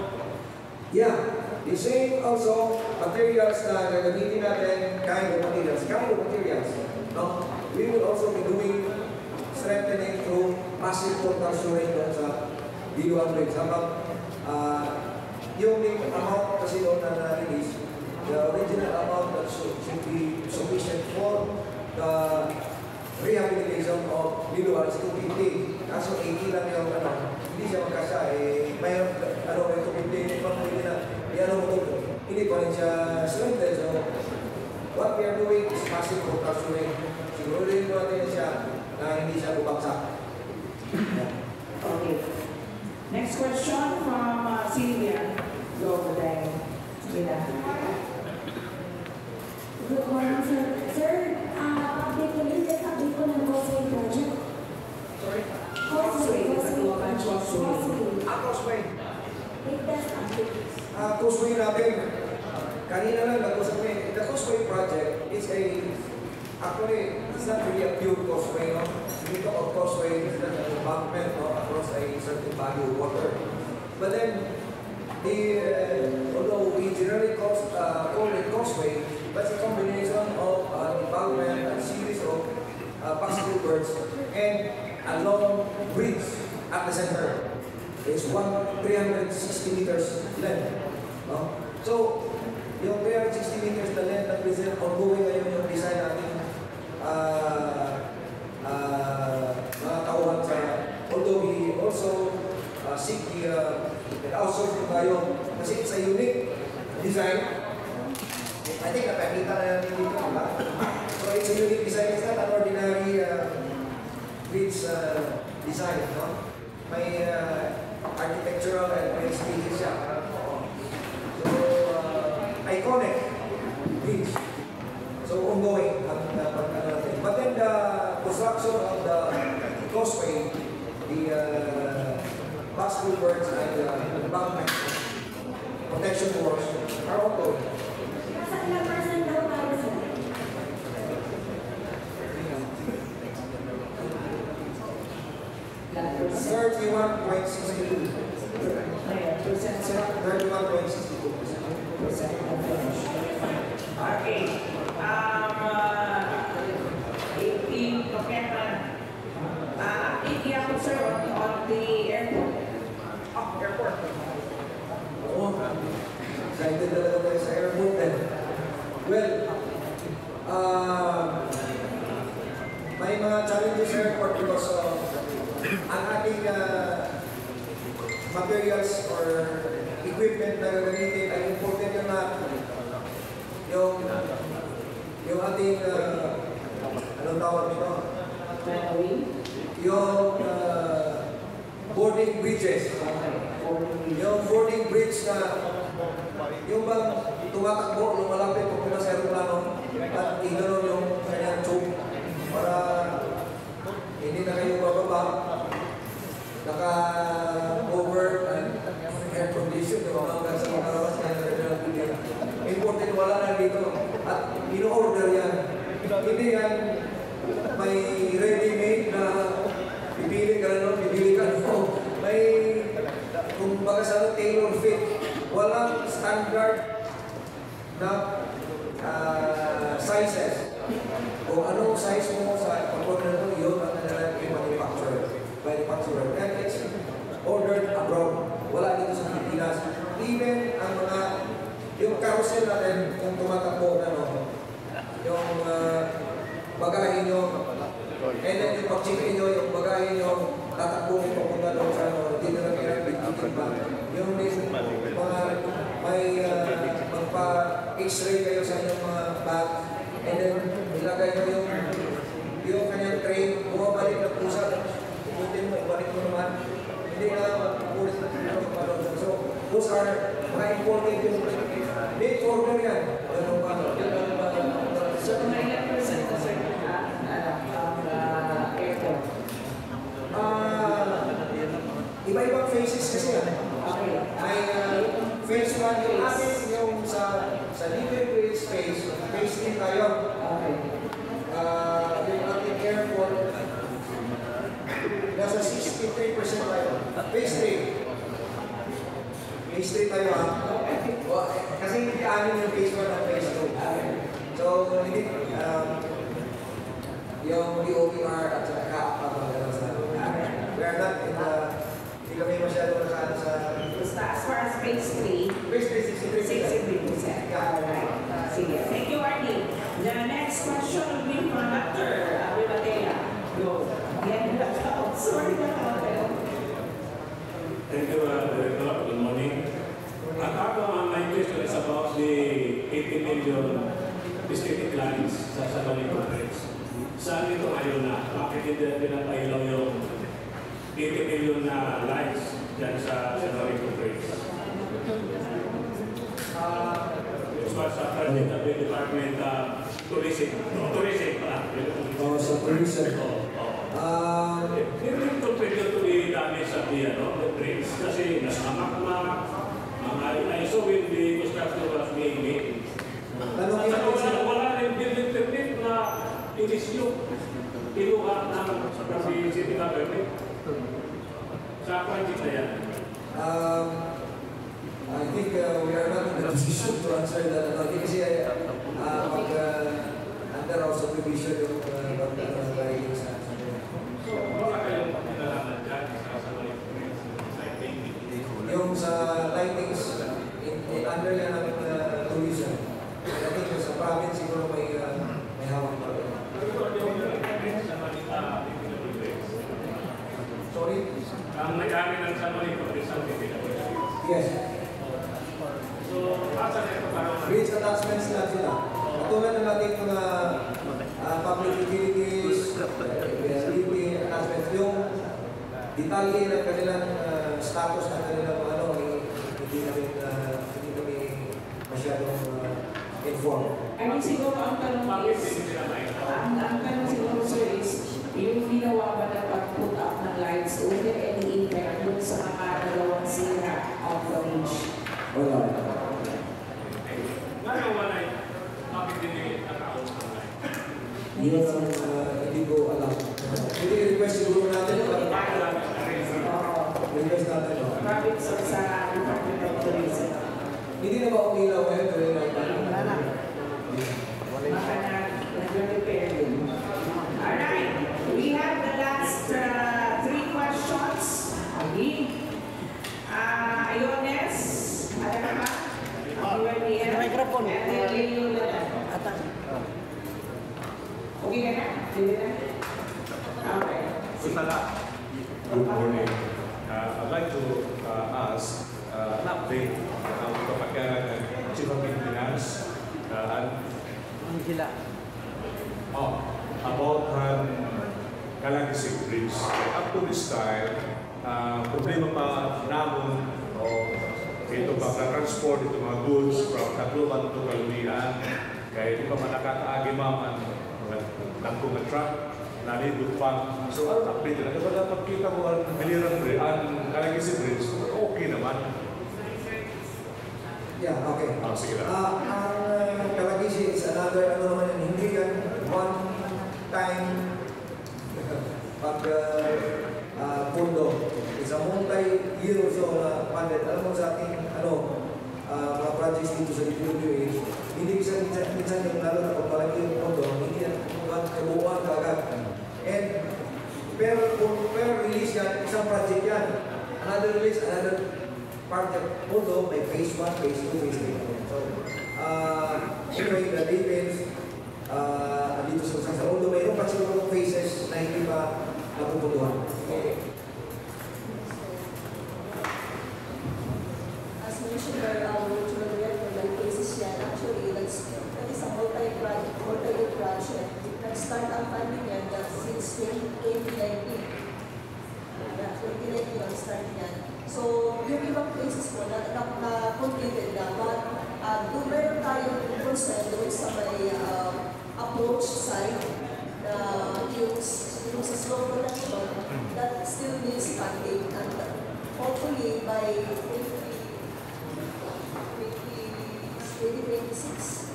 Yeah, the same also materials na gagamitin natin, kind of materials. No? We will also be doing strengthening through passive portal shoring doon sa Diluan Bridge. Yung amount kasi doon na na-release, the original amount that should be sufficient for the rehabilitation of Diluan is 250. Kaso 80 lang yung hindi siya magkasya. Mayroon, may 250, hindi pa rin siya strengthened. So, what we are doing is passive portal shoring. Siguraduhin po natin siya na hindi siya bubagsak. Okay. Next question from Sylvia. Go over there. Sylvia. Good morning, sir. Sir, update ko din, just update ko ng Causeway project. Sorry? Causeway. Causeway. Latest update. Causeway natin. Kanina lang nag-usap ko the Causeway project is actually, it's not really a pure causeway, no? We talk of causeway, it's an embankment, no? Across a certain body of water. But then, although we generally call it causeway, but it's a combination of an embankment, a series of possible birds, and a long bridge at the center. It's 360 meters length. No? So, yung 360 meters na length na present, ongoing ngayon yung design natin mga tauhan sa, although we also seek outsource po tayo kasi it's a unique design. I think napakita na natin dito, diba? So it's a unique design. It's not an ordinary bridge design, no? May architectural and may species siya. So, iconic bridge. So, ongoing ang natin. But then the construction of the causeway, the box culverts and the embankment protection works are ongoing. Nasa ilang percent daw tayo, sir? 31.62%. 31.62%. Okay. If sir, on the airport. Airport. Oo. Excited talaga tayo sa airport then. Well, may mga challenges sa airport because ang ating materials or equipment na gagamitin ay important yun na yung ating anong tawag nito? Yung boarding bridges. Yung boarding bridge na yung bang tumatakbo, lumalapit pupunta sa aeroplano at igano'n yung kanyang tube para hindi na kayo bababa, naka-over and air condition, yung hanggang sa mga lawas na important wala na dito at ino-order yan. Hindi yan may ready-made na bibili ka na bibili ka na may kung baga sa tailor fit, walang standard na sizes. Kung anong size mo sa component mo, yun ang nalalagay manufacturer. And it's ordered abroad. Wala dito sa Pilipinas. Even ang mga, yung carousel natin, kung tumatakbo na yung bagahe nyo, and then yung pag-check-in nyo, yung bagahe nyo, tatakbo nyo papunta doon sa dito na kaya bigtikin ba. Yung mga may magpa-x-ray kayo sa inyong mga bag, and then ilagay nyo yung kanyang tray, bumabalik na pusa, putin mo, ibalik mo naman. Hindi na mag-pulis na pinapapalog. So, those are mga important yung made to order yan. So, mga ilang percent na sir ang airport? Iba-ibang phases kasi yan. May phase 1 yung atin yung sa Libre Bridge phase 3 tayo. Yung ating airport, nasa 63% tayo. Phase 3. Phase 3 tayo ha. Kasi hindi anin yung phase 1 at phase 2. So, hindi yung DOPR at saka CAP we are not in the hindi kami masyado nakano sa As far as phase 3, phase 3, 63%. Alright. Sige. Thank you, Arnie. The next question will be from Dr. Rivatea. Go. Yan na ka. Sorry na ka. Thank you, Director. Good morning. My question is about the 80 million district lines sa Balico Bridge. Saan ito ngayon na? Bakit hindi pinapailaw yung 80 million na lights dyan sa Norito Bridge? It was a project of the Department of Tourism. Tourism pala. Sa tourism. Hindi ito pwede ito i-damage sa the bridge kasi nasamak-mak. I saw when the construction was being made. Wala rin building permit na inisyo. Iluha ng city government. Sa project na yan. I think we are not in a position to answer that. Kasi under our supervision yung pag-lighting sa yung sa lightings under yan ng tourism. I think sa province siguro may hawak pa rin. Sorry? Ang may-ari ng San Juanico is ang Yes. So, asa na ito parang Bridge attachments lang sila. Katulad ng ating mga public utilities, libre attachments, yung detalye ng kanilang status ng kanilang hindi kami masyadong informed. I mean, siguro ang tanong is, ang tanong siguro sir is, yung ginawa ba ng pag-put up ng lights, will there any impact dun sa mga dalawang sira of the bridge? Wala. wala bakit hindi nakaos ng light? Yun ang hindi ko alam. Hindi request siguro natin. Request natin. Profit sa Department of Tourism. Hindi na ba umilaw ngayon tuloy na ito? Wala na. Baka nag-repair yun. Alright, we have the last 3 questions. Again. Ayones, ada ka ba? Microphone. And then Leo Ladan. Okay ka na? Hindi na? Okay. Good morning. I'd like to ask an update kapag Chief of Maintenance about Calangisi Bridge. Up to this time, problema pa namon o ito pagka-transport ito mga goods from Tacloban to Kalulian. Kaya di pa manakataagi maman ng truck nalibot pa. So, ang update na, kapag pagkita mo ang Biliran Bridge, ang Calangisi Bridge, okay naman. Yeah, okay. Sige lang. Ang Calangisi is another, hindi yan one-time pundo. It's a multi-year or so na funded. Alam mo sa ating, mga projects dito sa DPWH, hindi minsan yung lalo na pagpalagi yung pundo, hindi yan kabuuan kagad. And pero release yan, isang project yan. Another release, another project. Although may phase 1, phase 2, phase 3. So, anyway, the details dito sa although mayroon pa siguro phases na hindi pa napuputuhan. As mentioned by our director, the cases yan, actually, that is a multi-year project. Nag-start ang funding yan since 2019. Yeah, 2019 ang start yan. So, yung ibang cases po na completed na, but meron tayong concern doon sa may approach side na yung sa slow production that still needs funding, and hopefully by 2026,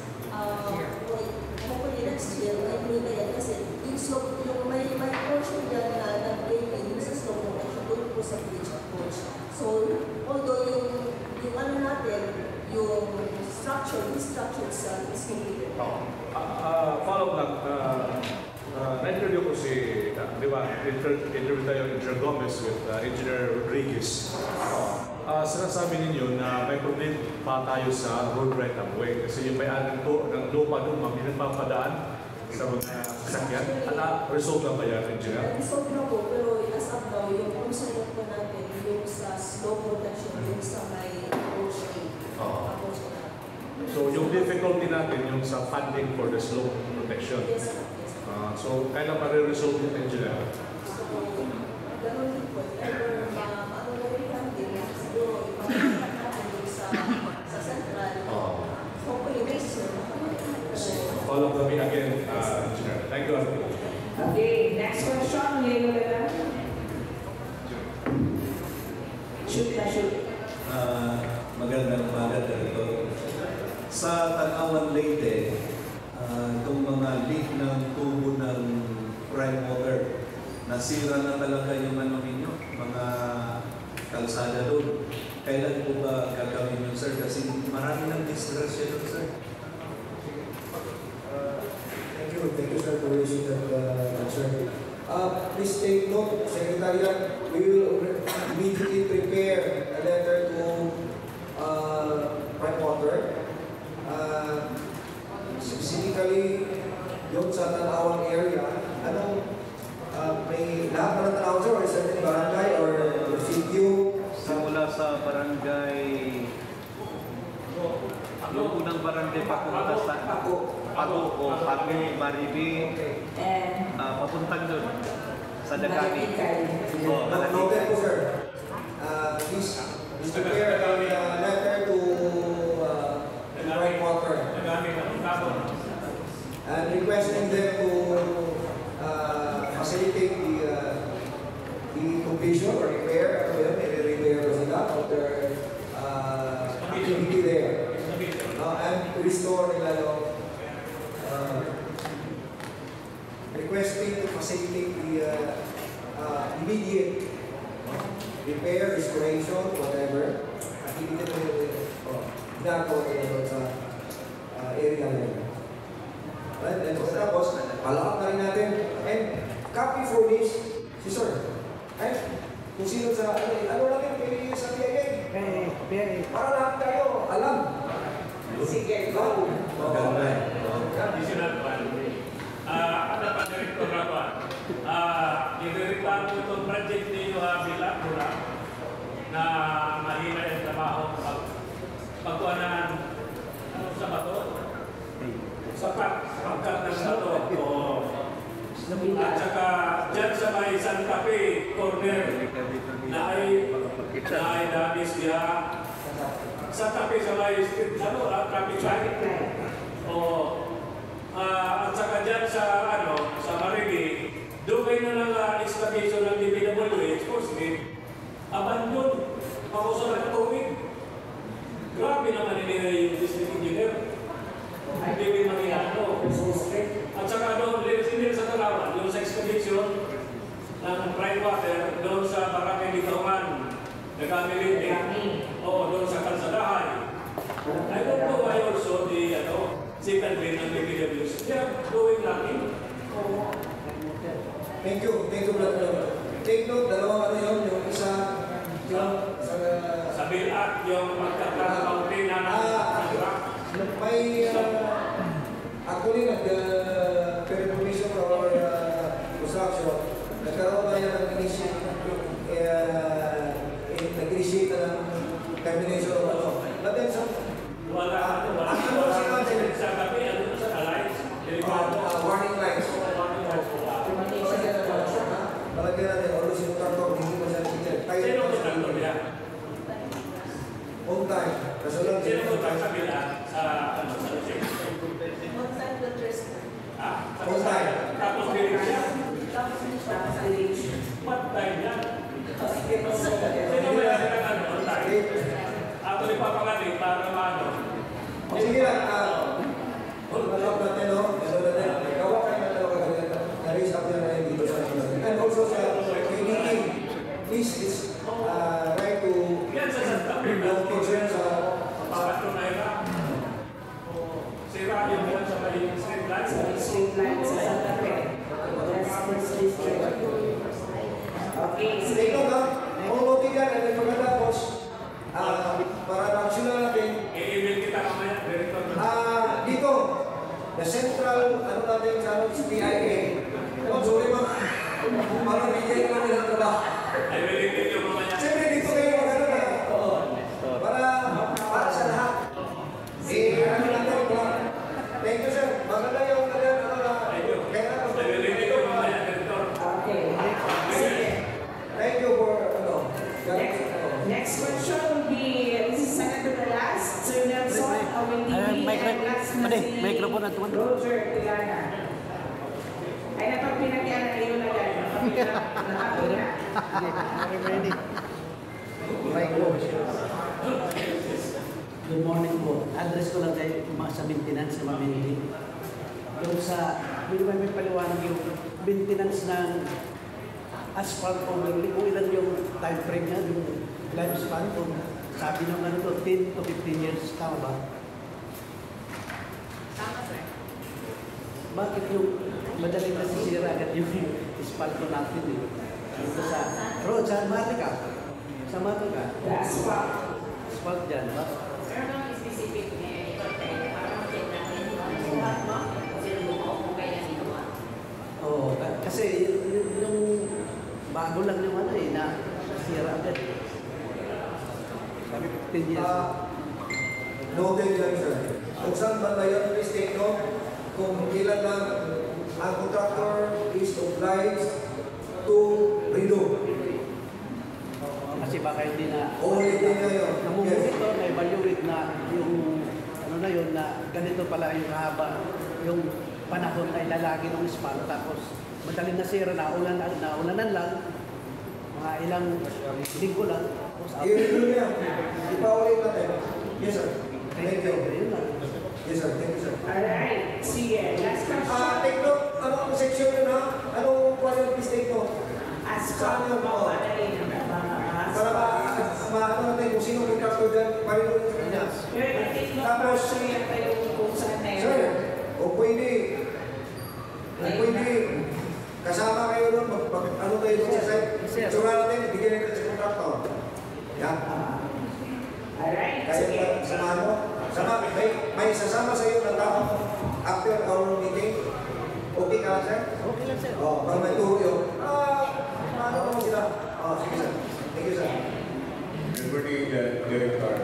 hopefully next year, ay hindi na yan kasi yung slope, yung may portion yan na nag-payment yung sa slope production doon po sa bridge approach. So, although yung ano natin, yung structure itself is completed. Follow lang, na-interview ko si, di ba, interview tayo Engineer Gomez with Engineer Rodriguez. Sinasabi ninyo na may problem pa tayo sa road right of way kasi yung may-ari ng lupa doon, hindi nagpapadaan sa mga sasakyan. Resolve na ba yan, Engineer? Resolve na po, pero as of now, yung concern po natin, yung sa slow protection, yung sa may approach. So yung difficulty natin yung sa funding for the slope protection. Yes, yes. So, kailan ma-resolve yung engineer? Ganun din po, ever ano na rin natin, siguro ipapagpapatin sa central, hopefully very soon. Follow me again, engineer. Thank you. Okay, next question, Leo Lena. Shoot na shoot. Magandang umaga dito. Sa Tanawan Leyte, itong mga leak ng tubo ng prime water, nasira na talaga yung ano ninyo, mga kalsada doon. Kailan po ba gagawin yun, sir? Kasi marami ng distress yun, sir. Thank you, sir, for raising that concern. Please take note, Secretariat, we will immediately prepare a letter to Prime Water. Specifically, yung sa Tanawang area, anong may lahat pa ng Tanawang, sir, or certain barangay or CQ? Simula sa barangay, yung unang barangay papunta sa Pago o Pago, Maribi, papuntang doon sa Dagani. Noted po, sir. Please prepare a letter to Prime Water and requesting them to facilitate the completion or repair, repair of their activity there. And restore nila yung requesting to facilitate the immediate repair, restoration, whatever activity ginagawa nila sa area nila. And tapos, palakap na rin natin. And copy for this, si sir. Kung sino sa, ano lang yun, kay sa PIA. Para lahat tayo, alam. Sige, go. Additional one. Ano pa direktor na ba? Irereklamo itong project ninyo Bilakura na mahina yung trabaho pagkuhanan sa bato. Sapat, pagkat ng bato. At saka dyan sa may Santa Fe corner na ay danis niya sa tabi sa may street traffic light. At saka dyan sa sa Marigi, doon kayo na lang excavation ng DPWH Sportsgate, abandon, pakusok ng tubig. Grabe naman nila yung district engineer. Hindi mangyayano. At saka doon, hindi sa Talawan, doon sa excavation ng prime water, doon sa Barangay Ligawan, nagkamilindi, doon sa Kalsadahan. I don't know why also the second grade ng DPWH. They are doing nothing. Thank you, brother. Take note, dalawang yung isa, sa bilat, yung magkakaroon na may actually permission for our construction. Nagkaroon tayo ng nag-initiate ng termination of But then wala sa gabi, sa alliance, warning lights. Palagyan natin, although si Mutartor, hindi mo siya nakikita. Sino Mutartor niya? On time. Kasalang sino Mutartor sa bilat? Sa Lucien? On time the rest. On time. Tapos bilik siya? Tapos siya sa election. What time yan? Sino may natin on time? Ato ni Papagaling para maano? Sige lang, malap natin, gawa kayo na talaga na-raise up yan na dito sa akin. And also sa KDK, please, it's right to yung concern sa sira yung yan sa maling street lights. Street lights sa Santa Fe. That's first district. Okay, Take note ha, mamuti yan, and then pagkatapos, para ma-action na natin, I-email kita kamaya, director. dito, the central, natin sa PIA. Sorry ma, para bigyan ka namin ng trabaho. I will email you mamaya. Siyempre, dito kayo magano na. Para sa lahat. Thank you, sir. Maganda yung kaya Microphone at one. Roger, Tigana. Ay, napagpinagyan na kayo na dyan. Nakapag na. Ready. Good morning po. Address ko lang kayo sa maintenance sa Mamili. Yung sa, hindi ba may paliwanag yung maintenance ng asphalt overlay, kung ilan yung time frame niya, yung lifespan, kung sabi nung ano to, 10 to 15 years, tama ba? Tama, sir. Bakit yung madaling nasisira agad yung asphalt natin eh? Ito sa road, sa Matica. Sa Matica. Asphalt. Asphalt dyan, ba? Sir, no specific niya ito para mag-check natin yung lahat mo. Sino mo kung kaya ginawa. Oo, kasi yung bago lang yung ano eh, na nasira agad. Sabi 15 years. Noted lang, sir. Kung saan ba tayo mistake, no? Kung ilan lang ang contractor is obliged to redo. Kasi baka hindi na Hindi na yun. namumulit to, may evaluate na yung ano na yun, na ganito pala yung haba, yung panahon na ilalagi ng asphalt, tapos madaling nasira, naulanan lang, mga ilang linggo lang, tapos out. Yun yan. Ipaulit natin. Yes, sir. Thank you. Yun lang. Yes, sir. Thank you, sir. Alright, sige. Last question. Take note. Anong section yun, ha? Anong quality mistake mo? Asphalt mo ba madali na para maano natin kung sino contractor dyan, parinulong sa kanya. Tapos, yan tayo kung saan na yun. Sir, o pwede, kasama kayo doon, ano kayo doon sa site, tsura natin, bigyan natin sa contractor. Yan. Alright, Kaya sige. ba, samahan mo? May sasama sa iyo na tao after our meeting. Okay ka, sir? Okay lang, sir. Oo, para may turo yun. Ano mo sila? Sige, sir. Thank you, sir. Good morning, Director.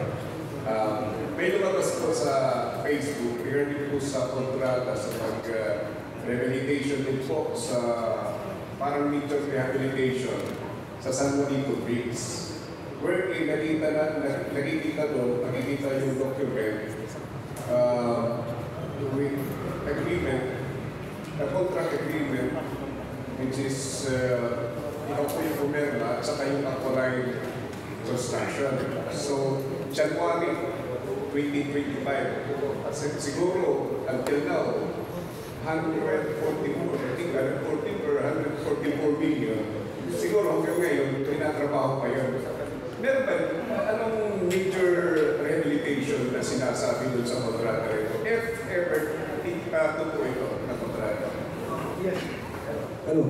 May lumabas po sa Facebook regarding po sa kontrata sa pag-rehabilitation din po sa parang major rehabilitation sa San Juanito Bridge. Wherein nakikita doon, nakikita yung document with agreement, the contract agreement, which is ikaw po yung pumerma at saka yung actualized construction. So, January 2025. Siguro, until now, 144, I think 140 or 144 million. Siguro hanggang ngayon, tinatrabaho pa yun. Meron ba, anong major rehabilitation na sinasabi doon sa kontrata ito? If ever, totoo ito na kontrata. Yes. Ano?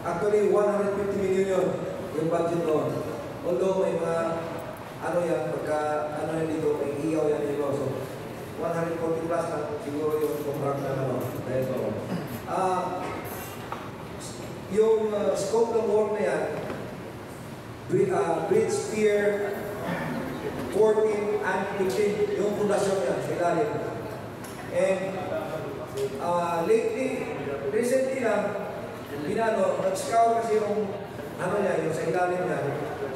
Actually, 150 million yun, yung budget doon. Although may mga, ano yan, pagka, ano yan dito, may iyaw yan dito. So, 140 plus na siguro yung contract na ano. Dahil doon. Yung scope ng work na yan, bridge pier 14 and 15, yung pundasyon niya, sa ilalim. And recently lang, nag-scout kasi yung ano niya, yung sa ilalim niya.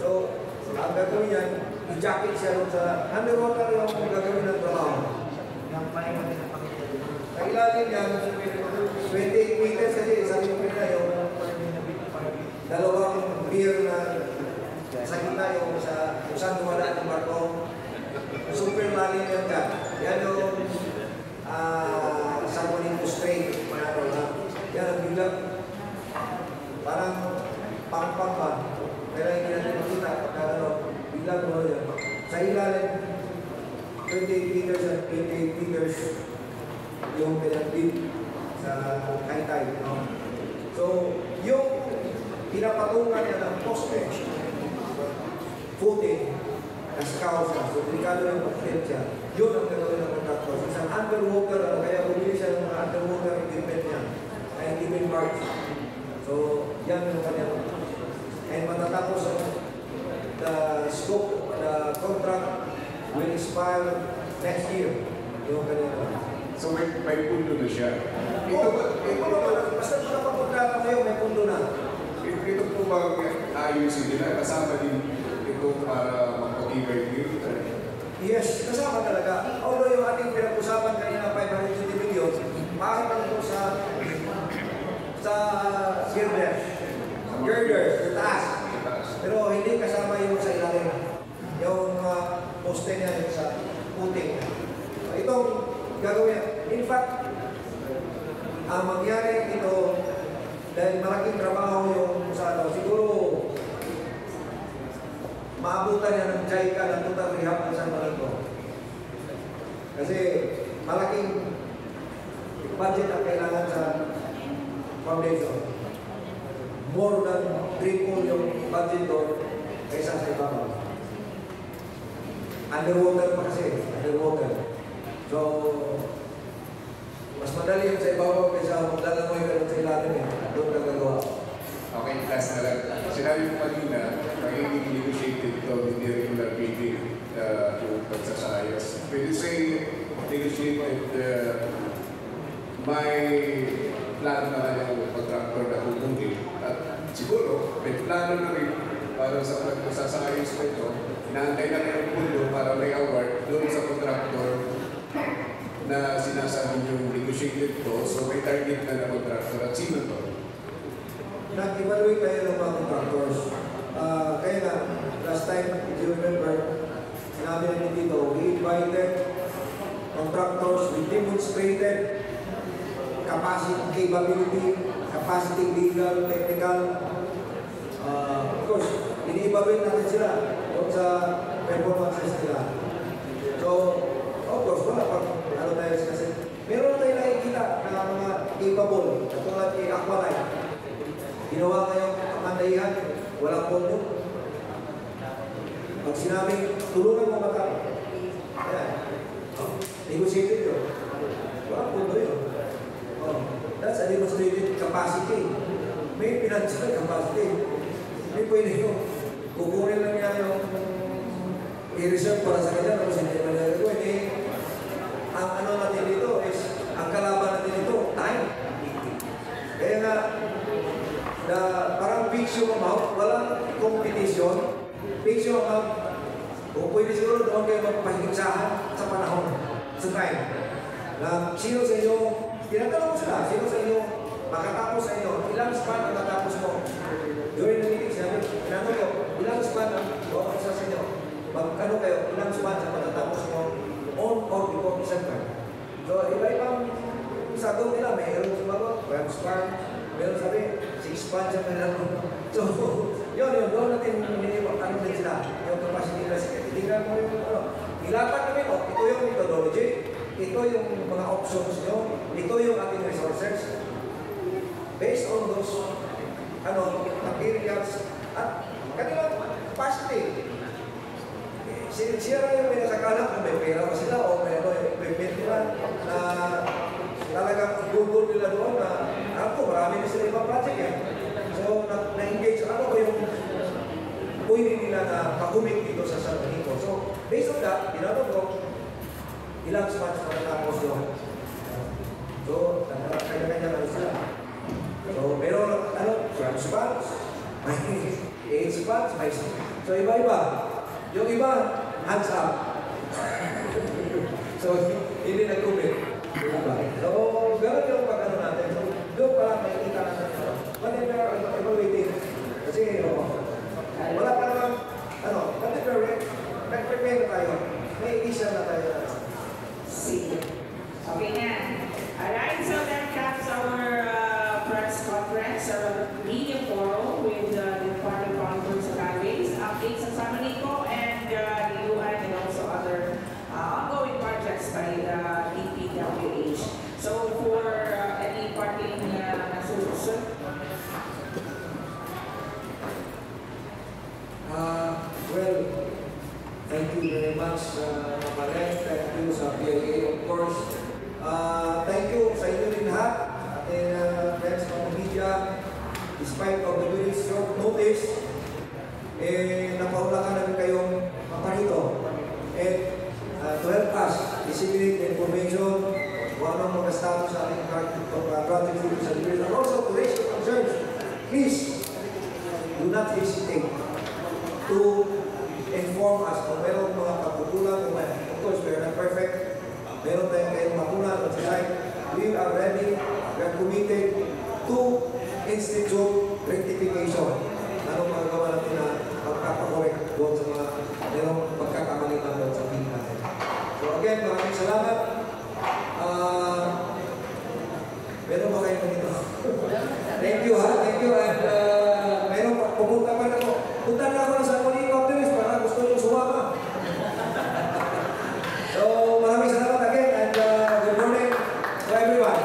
So, ang gagawin niyan, i-jacket siya rin sa underwater yung gagawin ng trabaho. Sa ilalim niya, 28 meters kasi sabi ko na yung dalawang pier na sa gitna yung sa kung saan dumadaan ng barko. Super lalim yan ka. Yan yung San Juanito Strait. Yan ang biglang parang pang-pang ba. Pero hindi natin makita pagka biglang mo yan. Sa ilalim, 28 meters at 28 meters yung pinag-deep sa Kaitay. No? So, yung pinapatungan niya ng poste, footing, as causa, so delikado yung potensya, yun ang gagawin ng contractor. Isang underwater, kaya bumili siya ng mga underwater equipment niya, kaya equipment parts. So, yan yung kanyang. And matatapos the scope, the contract will expire next year. Yung kanyang. So, may pundo na siya. Basta nakapagpunta kayo, may pundo na. Ito po ba ayusin nila? Kasama din ito para magpatibay dito? Yes, kasama talaga. Although yung ating pinag-usapan kanina, 520 million, makakita ko sa girders, sa taas. Pero hindi kasama yung sa ilalim. Yung poste niya sa puting. Itong gagawin. In fact, ang mangyari ito, dahil malaking trabaho yung sa ano, siguro maabutan niya ng JICA ng total rehab ng San Juanito. Kasi malaking budget ang kailangan sa foundation. More than triple yung budget doon kaysa sa ibabaw. Underwater pa kasi, underwater. So, mas madali yung sa ibabaw kaysa maglalangoy ka sa ilalim eh. Doon ka gagawa. Okay, last na lang. Sinabi mo kanina, magiging negotiated ito with the regular bidding to pagsasayos. When you say negotiated, may plano na yung contractor na kukunin. At siguro, may plano na rin para sa pagsasayos ko ito. Inaantay na rin yung pundo para may award doon sa contractor na sinasabi yung negotiated to. So may target na na contractor. At sino to? Nag-evaluate tayo ng mga contractors. Kaya nga, last time, if you remember, sinabi namin dito, we invited contractors, we demonstrated capacity, capability, capacity, legal, technical. Of course, ini-evaluate natin sila doon sa performances nila. So, of course, wala pang ano tayo kasi meron tayo nakikita na mga capable, katulad kay Aqualine. Ginawa kayong kamandahihan, walang pondo. Pag sinabi, tulungan mo matalo. Ayan. Negotiated yun. Walang pondo yun. That's a demonstrated capacity. May financial capacity. May pwede yun. Kukunin lang niya yung i-reserve para sa kanya, tapos hindi naman niya gagawin. Ang ano natin dito is, ang kalaban natin dito, time. Kaya nga, parang fix yung amount, walang competition, fix yung amount. Kung pwede siguro doon kayo magpahigsahan sa panahon, sa time. Na sino sa inyo, tinatanong mo sila, sino sa inyo, makatapos sa inyo, ilang span ang matapos mo? During the meeting, sabi, tinanong ko, ilang span ang isa sa inyo? Magkano kayo, ilang span ang matatapos mo on or before isang time? So, iba-ibang sagot nila, mayroon sumagot, 12 span, meron sabi, 6 span sa kanila. So, yun, doon natin ano din sila, yung capacity nila. Tingnan mo yung ano, ilapat namin, ito yung methodology, ito yung mga options nyo, ito yung ating resources. Based on those materials at kanilang capacity. Siya yung pinasakala kung may pera pa sila o may equipment nila na talagang google nila doon na marami na sila ibang project eh. So, na-engage, ano ba yung pwede nila na makumit dito sa San Juanito. So, based on that, tinanong ko, ilang spots na natapos yun. So, kanya-kanya na sila. So, meron, 12 spots, may 8 spots, may 6. So, iba-iba. Yung iba, hands up. So, hindi nag-commit. So, gano'n yung pag-ano natin. So, doon pala may kita natin. But if we're evaluating, kasi wala pa naman, but if we're nag-prepare na tayo, may isa na tayo. See. Okay na. Alright, so that comes our press conference, media forum with the Department of Conference of Highways, updates sa San Juanito and the UN and also other ongoing projects by the DPWH. So for any parting nasusunod? Well, thank you very much, Maren. Thank you sa PIA, of course. Thank you sa inyo rin lahat. And friends from the media, despite of the very short notice, napaulakan namin kayong maparito. And to help us disseminate the information, kung anong mga status sa ating project dito sa Liberty, and also to raise your concerns, please do not hesitate to inform us kung mayroong mga pagkukulang, kung may perfect. Meron tayong kayong makunan at side. We are ready, we are committed to institute rectification. Anong magagawa natin na pagkapakorek doon sa mga merong pagkakamalitan doon sa team natin. So again, maraming salamat. Meron ba kayo nito? Thank you ha, thank you. And meron pa, pumunta pa na ako. Punta na ako sa Monica Optimist para gusto nyo sumama. So maraming salamat again and good morning to everyone.